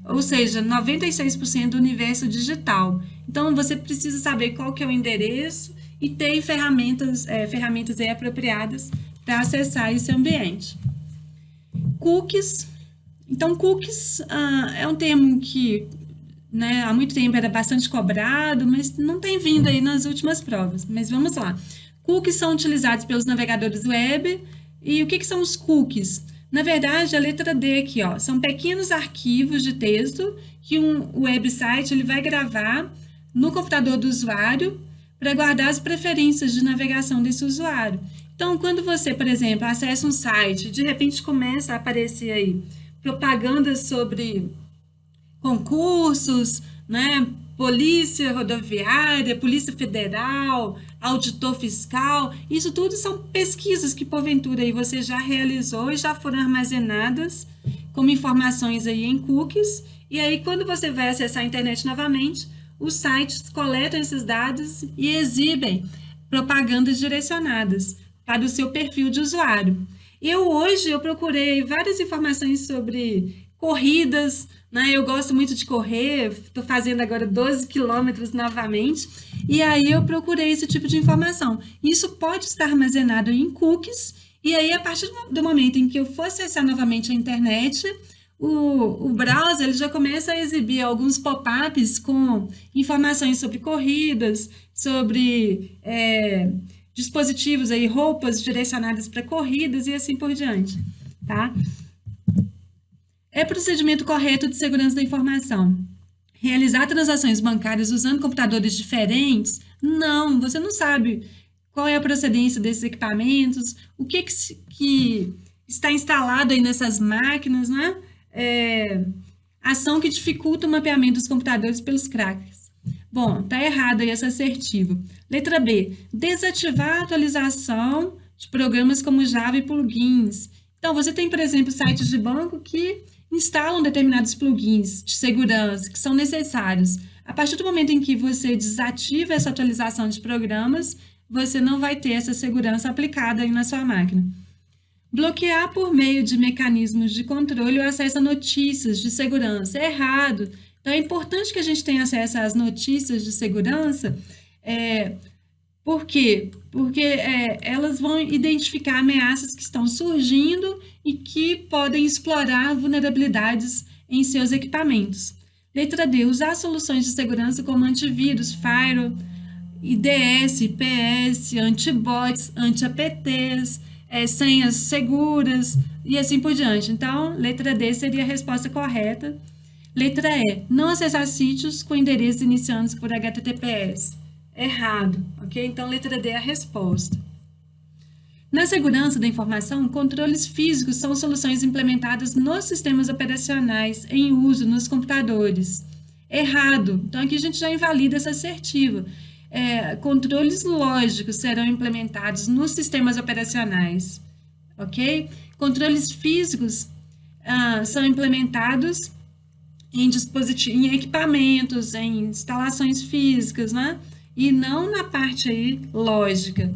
ou seja, 96% do universo digital. Então, você precisa saber qual que é o endereço e ter ferramentas aí apropriadas para acessar esse ambiente. Cookies. Então, cookies é um termo que, né, há muito tempo era bastante cobrado, mas não tem vindo aí nas últimas provas. Mas vamos lá. Cookies são utilizados pelos navegadores web. E o que são os cookies? Na verdade, a letra D aqui, ó, são pequenos arquivos de texto que um website ele vai gravar no computador do usuário para guardar as preferências de navegação desse usuário. Então, quando você, por exemplo, acessa um site, de repente começa a aparecer aí propagandas sobre concursos, né? Polícia Rodoviária, Polícia Federal, auditor fiscal, isso tudo são pesquisas que porventura aí você já realizou e já foram armazenadas como informações aí em cookies, e aí quando você vai acessar a internet novamente, os sites coletam esses dados e exibem propagandas direcionadas para o seu perfil de usuário. Hoje eu procurei várias informações sobre corridas, né? Eu gosto muito de correr, estou fazendo agora 12 quilômetros novamente, e aí eu procurei esse tipo de informação. Isso pode estar armazenado em cookies, e aí a partir do momento em que eu for acessar novamente a internet, o browser ele já começa a exibir alguns pop-ups com informações sobre corridas, sobre dispositivos, aí, roupas direcionadas para corridas e assim por diante, tá? Procedimento correto de segurança da informação. realizar transações bancárias usando computadores diferentes? Não, você não sabe qual é a procedência desses equipamentos, o que está instalado aí nessas máquinas, né? Ação que dificulta o mapeamento dos computadores pelos crackers. Bom, tá errado aí essa assertiva. Letra B, desativar a atualização de programas como Java e plugins. Então, você tem, por exemplo, sites de banco que instalam determinados plugins de segurança que são necessários. A partir do momento em que você desativa essa atualização de programas, você não vai ter essa segurança aplicada aí na sua máquina. Bloquear por meio de mecanismos de controle o acesso a notícias de segurança. É errado. Então, é importante que a gente tenha acesso às notícias de segurança. Por quê? Porque elas vão identificar ameaças que estão surgindo e que podem explorar vulnerabilidades em seus equipamentos. Letra D. Usar soluções de segurança como antivírus, firewall, IDS, IPS, antibots, anti-APTs, senhas seguras e assim por diante. Então, letra D seria a resposta correta. Letra E. Não acessar sítios com endereços iniciando por HTTPS. Errado, ok? Então, letra D é a resposta. Na segurança da informação, controles físicos são soluções implementadas nos sistemas operacionais em uso nos computadores. Errado. Então, aqui a gente já invalida essa assertiva. Controles lógicos serão implementados nos sistemas operacionais, ok? Controles físicos são implementados em equipamentos, em instalações físicas, né? E não na parte aí lógica.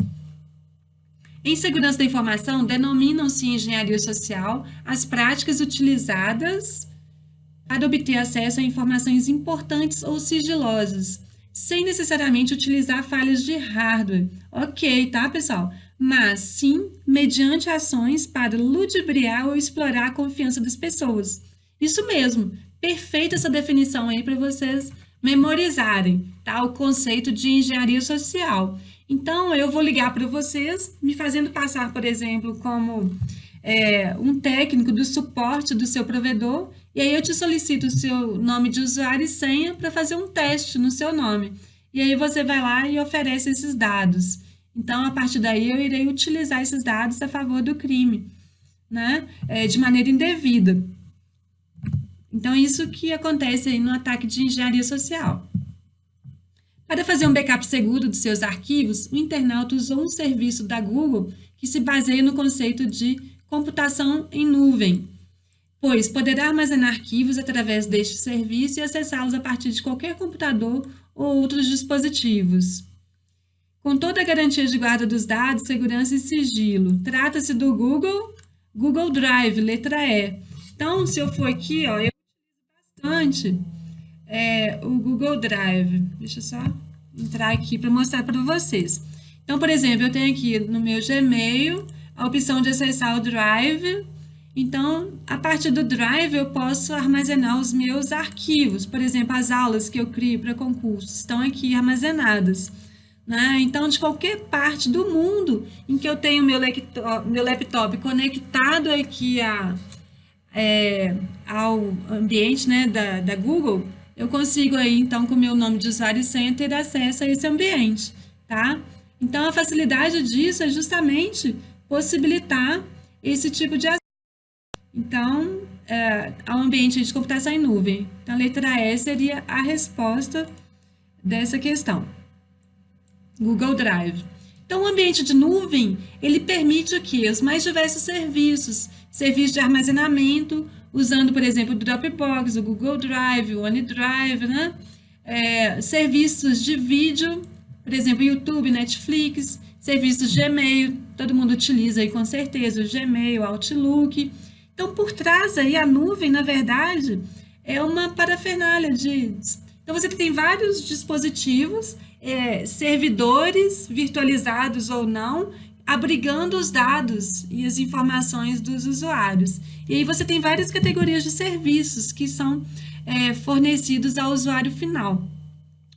Em segurança da informação, denominam-se em engenharia social as práticas utilizadas para obter acesso a informações importantes ou sigilosas, sem necessariamente utilizar falhas de hardware. Ok, tá, pessoal? Mas sim mediante ações para ludibriar ou explorar a confiança das pessoas. Isso mesmo, perfeita essa definição aí para vocês memorizarem, tá? O conceito de engenharia social. Então, eu vou ligar para vocês, me fazendo passar, por exemplo, como um técnico do suporte do seu provedor, e aí eu te solicito o seu nome de usuário e senha para fazer um teste no seu nome. E aí você vai lá e oferece esses dados. Então, a partir daí, eu irei utilizar esses dados a favor do crime, né? De maneira indevida. Então, isso que acontece aí no ataque de engenharia social. Para fazer um backup seguro dos seus arquivos, o internauta usou um serviço da Google que se baseia no conceito de computação em nuvem, pois poderá armazenar arquivos através deste serviço e acessá-los a partir de qualquer computador ou outros dispositivos. Com toda a garantia de guarda dos dados, segurança e sigilo. Trata-se do Google Drive, letra E. Então, se eu for aqui, ó, eu utilizo bastante o Google Drive. Deixa eu só entrar aqui para mostrar para vocês. Então, por exemplo, eu tenho aqui no meu Gmail a opção de acessar o Drive. Então, a partir do Drive, eu posso armazenar os meus arquivos. Por exemplo, as aulas que eu crio para concursos estão aqui armazenadas, né? Então, de qualquer parte do mundo em que eu tenho meu laptop conectado aqui ao ambiente, né, da Google, eu consigo aí, então, com o meu nome de usuário e senha, ter acesso a esse ambiente, tá? Então, a facilidade disso é justamente possibilitar esse tipo de acesso. Então, ao ambiente de computação em nuvem. Então, a letra E seria a resposta dessa questão. Google Drive. Então, o ambiente de nuvem, ele permite o quê? Os mais diversos serviços. Serviço de armazenamento, usando, por exemplo, o Dropbox, o Google Drive, o OneDrive, né? Serviços de vídeo, por exemplo, YouTube, Netflix, serviços de e-mail, todo mundo utiliza aí com certeza o Gmail, o Outlook. Então, por trás aí, a nuvem, na verdade, é uma parafernália de... Então, você tem vários dispositivos, servidores virtualizados ou não, abrigando os dados e as informações dos usuários. E aí você tem várias categorias de serviços que são fornecidos ao usuário final.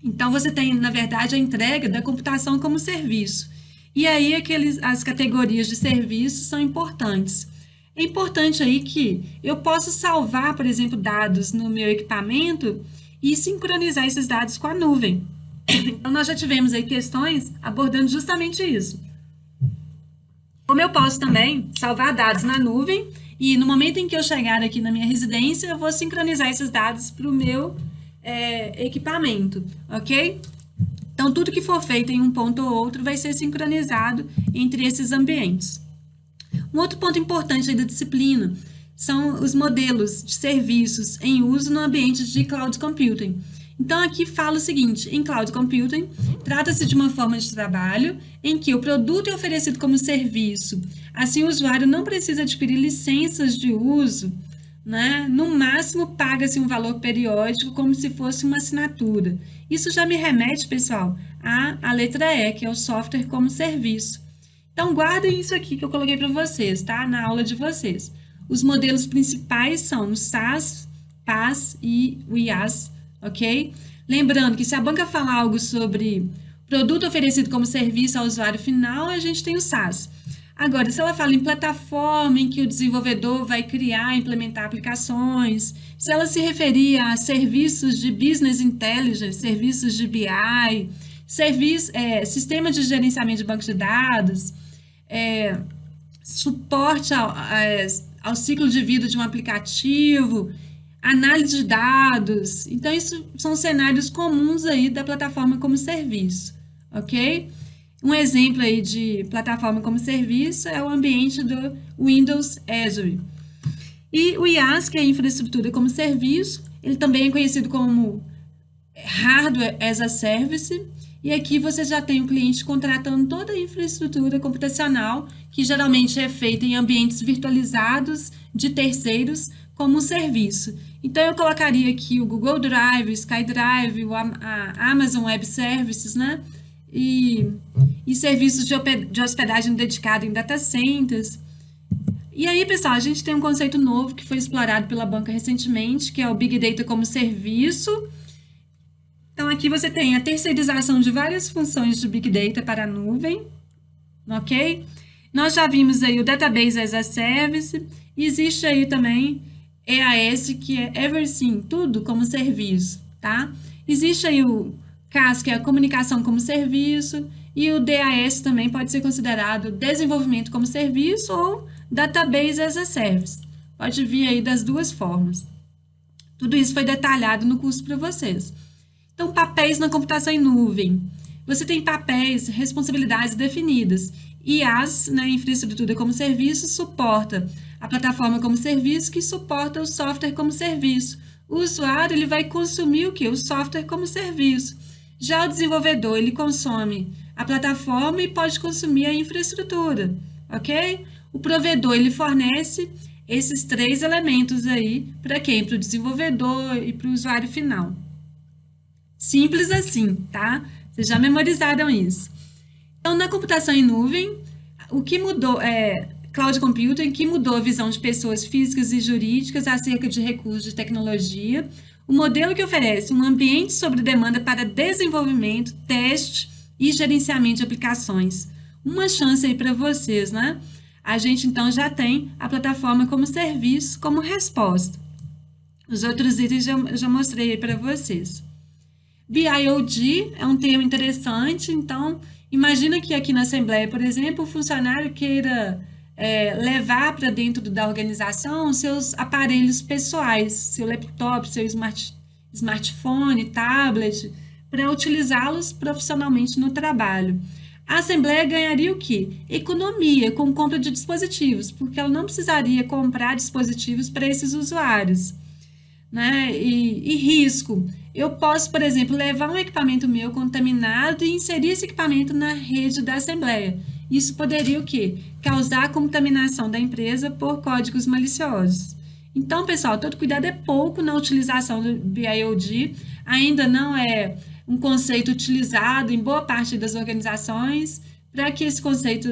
Então, você tem, na verdade, a entrega da computação como serviço. E aí, as categorias de serviços são importantes. É importante aí que eu possa salvar, por exemplo, dados no meu equipamento e sincronizar esses dados com a nuvem. Então, nós já tivemos aí questões abordando justamente isso. Como eu posso também salvar dados na nuvem e no momento em que eu chegar aqui na minha residência, eu vou sincronizar esses dados para o meu equipamento, ok? Então, tudo que for feito em um ponto ou outro vai ser sincronizado entre esses ambientes. Um outro ponto importante aí da disciplina são os modelos de serviços em uso no ambiente de cloud computing. Então, aqui fala o seguinte: em cloud computing, trata-se de uma forma de trabalho em que o produto é oferecido como serviço. Assim, o usuário não precisa adquirir licenças de uso, né? No máximo, paga-se um valor periódico como se fosse uma assinatura. Isso já me remete, pessoal, à letra E, que é o software como serviço. Então, guardem isso aqui que eu coloquei para vocês, tá? Na aula de vocês. Os modelos principais são o SaaS, PaaS e o IaaS, ok? Lembrando que se a banca falar algo sobre produto oferecido como serviço ao usuário final, a gente tem o SaaS. Agora, se ela fala em plataforma em que o desenvolvedor vai criar e implementar aplicações, se ela se referir a serviços de business intelligence, serviços de BI, sistema de gerenciamento de banco de dados, suporte ao ciclo de vida de um aplicativo, análise de dados. Então, isso são cenários comuns aí da plataforma como serviço, ok? Um exemplo aí de plataforma como serviço é o ambiente do Windows Azure. E o IaaS, que é infraestrutura como serviço, ele também é conhecido como Hardware as a Service, e aqui você já tem o cliente contratando toda a infraestrutura computacional, que geralmente é feita em ambientes virtualizados de terceiros, como um serviço. Então, eu colocaria aqui o Google Drive, o SkyDrive, a Amazon Web Services, né? E serviços de hospedagem dedicado em data centers. E aí, pessoal, a gente tem um conceito novo que foi explorado pela banca recentemente, que é o Big Data como serviço. Então, aqui você tem a terceirização de várias funções de Big Data para a nuvem, ok? Nós já vimos aí o Database as a Service, e existe aí também EAS, que é Everything, tudo como serviço, tá? Existe aí o CAS, que é a comunicação como serviço, e o DAS também pode ser considerado desenvolvimento como serviço ou Database as a Service. Pode vir aí das duas formas. Tudo isso foi detalhado no curso para vocês. Então, papéis na computação em nuvem. Você tem papéis, responsabilidades definidas. IaaS, né, infraestrutura como serviço, suporta a plataforma como serviço, que suporta o software como serviço. O usuário ele vai consumir o quê? O software como serviço. Já o desenvolvedor, ele consome a plataforma e pode consumir a infraestrutura, ok? O provedor, ele fornece esses três elementos aí para quem? Para o desenvolvedor e para o usuário final. Simples assim, tá? Vocês já memorizaram isso. Então, na computação em nuvem, o que mudou Cloud Computing, que mudou a visão de pessoas físicas e jurídicas acerca de recursos de tecnologia, o modelo que oferece um ambiente sob demanda para desenvolvimento, teste e gerenciamento de aplicações. Uma chance aí para vocês, né? A gente, então, já tem a plataforma como serviço, como resposta. Os outros itens eu já mostrei aí para vocês. BIOD é um termo interessante, então, imagina que aqui na Assembleia, por exemplo, o funcionário queira levar para dentro da organização seus aparelhos pessoais, seu laptop, seu smartphone, tablet, para utilizá-los profissionalmente no trabalho. A Assembleia ganharia o quê? Economia com compra de dispositivos, porque ela não precisaria comprar dispositivos para esses usuários, né? E risco. Eu posso, por exemplo, levar um equipamento meu contaminado e inserir esse equipamento na rede da Assembleia. Isso poderia o quê? Causar a contaminação da empresa por códigos maliciosos. Então, pessoal, todo cuidado é pouco na utilização do BIOD. Ainda não é um conceito utilizado em boa parte das organizações. Para que esse conceito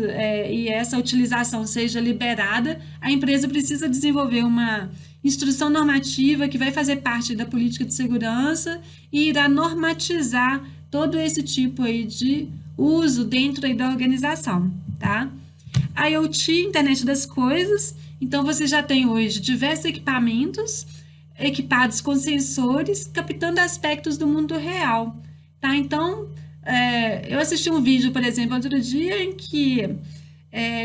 e essa utilização seja liberada, a empresa precisa desenvolver uma instrução normativa que vai fazer parte da política de segurança e irá normatizar todo esse tipo aí de uso dentro aí da organização, tá? IoT, Internet das Coisas, então você já tem hoje diversos equipamentos equipados com sensores, captando aspectos do mundo real, tá? Então, eu assisti um vídeo, por exemplo, outro dia, em que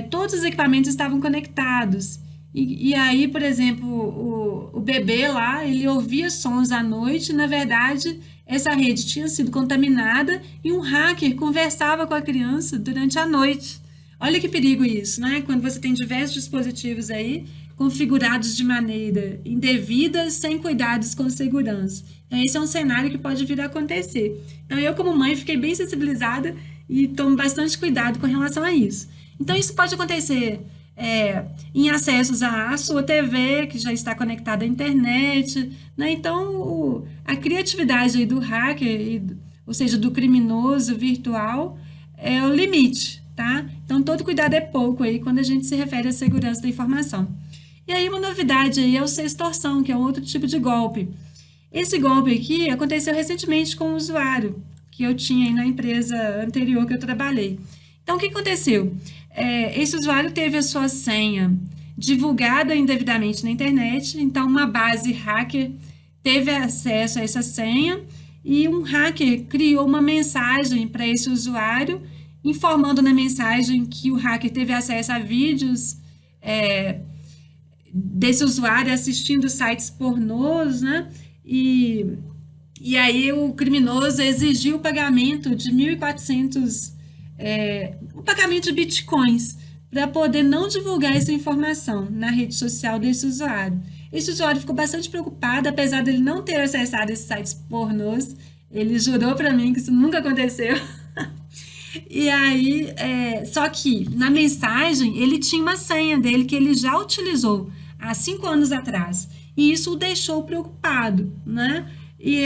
todos os equipamentos estavam conectados. E aí, por exemplo, o bebê lá, ele ouvia sons à noite, e, na verdade, essa rede tinha sido contaminada e um hacker conversava com a criança durante a noite. Olha que perigo isso, né? Quando você tem diversos dispositivos aí configurados de maneira indevida, sem cuidados com segurança. Então, esse é um cenário que pode vir a acontecer. Então, eu, como mãe, fiquei bem sensibilizada e tomo bastante cuidado com relação a isso. Então, isso pode acontecer em acessos à sua TV, que já está conectada à internet, né? Então, a criatividade aí do hacker, ou seja, do criminoso virtual, é o limite, tá? Então, todo cuidado é pouco aí quando a gente se refere à segurança da informação. E aí, uma novidade aí é o sextorção, que é um outro tipo de golpe. Esse golpe aqui aconteceu recentemente com um usuário que eu tinha aí na empresa anterior que eu trabalhei. Então, o que aconteceu? Esse usuário teve a sua senha divulgada indevidamente na internet, então uma base hacker teve acesso a essa senha e um hacker criou uma mensagem para esse usuário, informando na mensagem que o hacker teve acesso a vídeos desse usuário assistindo sites pornôs, né? E aí o criminoso exigiu o pagamento de 1.400, o pagamento de bitcoins, para poder não divulgar essa informação na rede social desse usuário. Esse usuário ficou bastante preocupado, apesar dele não ter acessado esses sites pornôs, ele jurou para mim que isso nunca aconteceu. E aí, só que na mensagem ele tinha uma senha dele que ele já utilizou há 5 anos atrás. E isso o deixou preocupado, né? E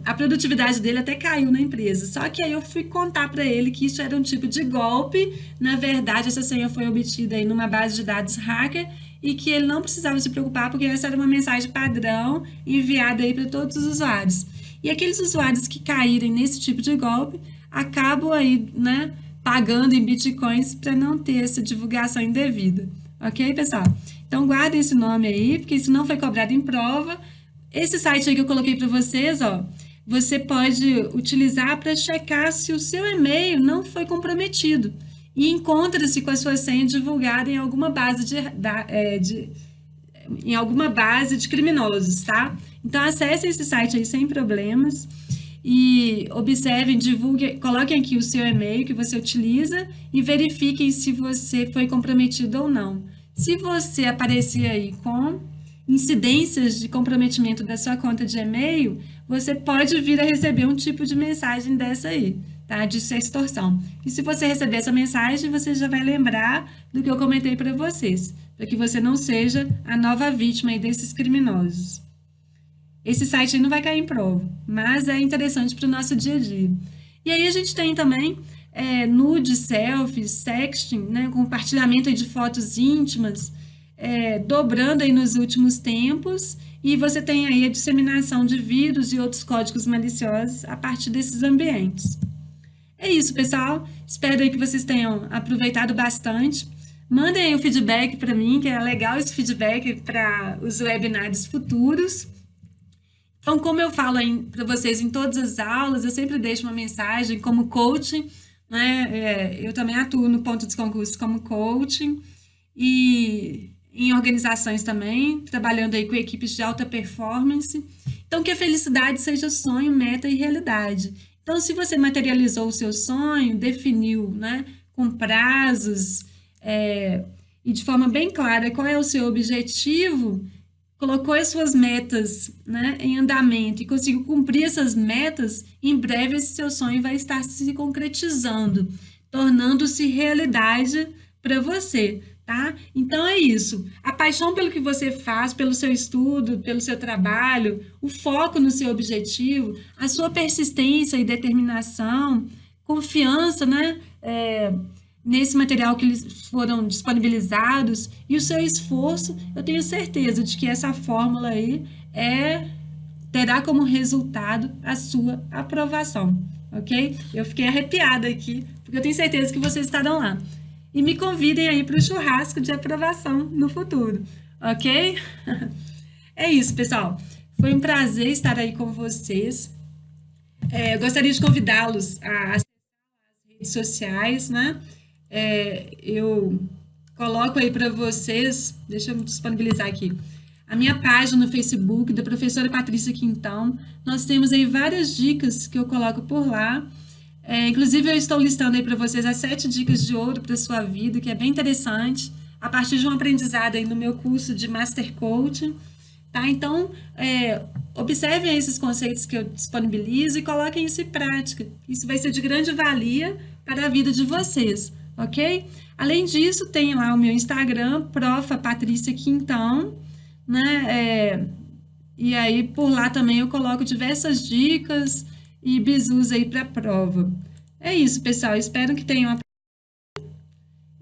a produtividade dele até caiu na empresa. Só que aí eu fui contar para ele que isso era um tipo de golpe. Na verdade, essa senha foi obtida aí numa base de dados hacker e que ele não precisava se preocupar porque essa era uma mensagem padrão enviada aí para todos os usuários. E aqueles usuários que caírem nesse tipo de golpe acabam aí, né, pagando em bitcoins para não ter essa divulgação indevida. Ok, pessoal? Então, guardem esse nome aí, porque isso não foi cobrado em prova. Esse site aí que eu coloquei para vocês, ó, você pode utilizar para checar se o seu e-mail não foi comprometido e encontra-se com a sua senha divulgada em alguma base de criminosos, tá? Então, acessem esse site aí sem problemas e observem, divulguem, coloquem aqui o seu e-mail que você utiliza e verifiquem se você foi comprometido ou não. Se você aparecer aí com incidências de comprometimento da sua conta de e-mail, você pode vir a receber um tipo de mensagem dessa aí, tá? De extorsão. E se você receber essa mensagem, você já vai lembrar do que eu comentei para vocês, para que você não seja a nova vítima aí desses criminosos. Esse site aí não vai cair em prova, mas é interessante para o nosso dia a dia. E aí a gente tem também nude, selfies, sexting, né, compartilhamento aí de fotos íntimas, dobrando aí nos últimos tempos, e você tem aí a disseminação de vírus e outros códigos maliciosos a partir desses ambientes. É isso, pessoal. Espero aí que vocês tenham aproveitado bastante. Mandem aí o feedback para mim, que é legal esse feedback para os webinários futuros. Então, como eu falo para vocês em todas as aulas, eu sempre deixo uma mensagem como coaching, né? Eu também atuo no Ponto dos Concursos como coaching e em organizações também, trabalhando aí com equipes de alta performance. Então, que a felicidade seja sonho, meta e realidade. Então, se você materializou o seu sonho, definiu, né, com prazos e de forma bem clara qual é o seu objetivo, colocou as suas metas, né, em andamento e conseguiu cumprir essas metas, em breve esse seu sonho vai estar se concretizando, tornando-se realidade para você, tá? Então é isso. A paixão pelo que você faz, pelo seu estudo, pelo seu trabalho, o foco no seu objetivo, a sua persistência e determinação, confiança, né, nesse material que eles foram disponibilizados e o seu esforço, eu tenho certeza de que essa fórmula aí terá como resultado a sua aprovação, ok? Eu fiquei arrepiada aqui, porque eu tenho certeza que vocês estarão lá. E me convidem aí para o churrasco de aprovação no futuro, ok? É isso, pessoal. Foi um prazer estar aí com vocês. Eu gostaria de convidá-los a acessar as redes sociais, né? Eu coloco aí para vocês, deixa eu disponibilizar aqui, a minha página no Facebook, da professora Patrícia Quintão. Nós temos aí várias dicas que eu coloco por lá. Inclusive, eu estou listando aí para vocês as 7 dicas de ouro para a sua vida, que é bem interessante, a partir de um aprendizado aí no meu curso de Master Coach. Tá? Então, observem esses conceitos que eu disponibilizo e coloquem isso em prática. Isso vai ser de grande valia para a vida de vocês, ok? Além disso, tem lá o meu Instagram, Profa Patrícia Quintão, né? E aí, por lá também eu coloco diversas dicas e bizus aí para a prova. É isso, pessoal. Espero que tenham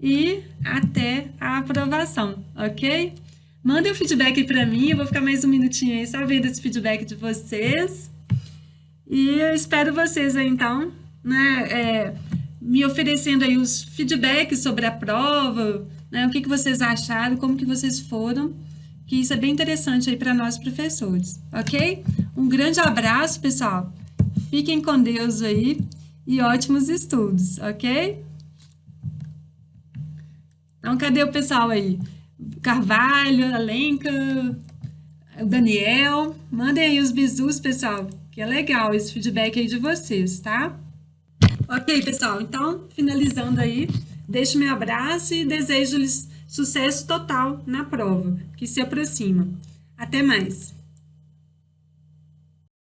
e até a aprovação, ok? Mandem o feedback para mim, eu vou ficar mais um minutinho aí só vendo esse feedback de vocês. E eu espero vocês aí, então, né, me oferecendo aí os feedbacks sobre a prova, né, o que vocês acharam, como que vocês foram, que isso é bem interessante aí para nós professores, ok? Um grande abraço, pessoal. Fiquem com Deus aí e ótimos estudos, ok? Então, cadê o pessoal aí? Carvalho, Alenca, o Daniel. Mandem aí os bizus, pessoal, que é legal esse feedback aí de vocês, tá? Ok, pessoal, então, finalizando aí, deixo meu abraço e desejo-lhes sucesso total na prova, que se aproxima. Até mais!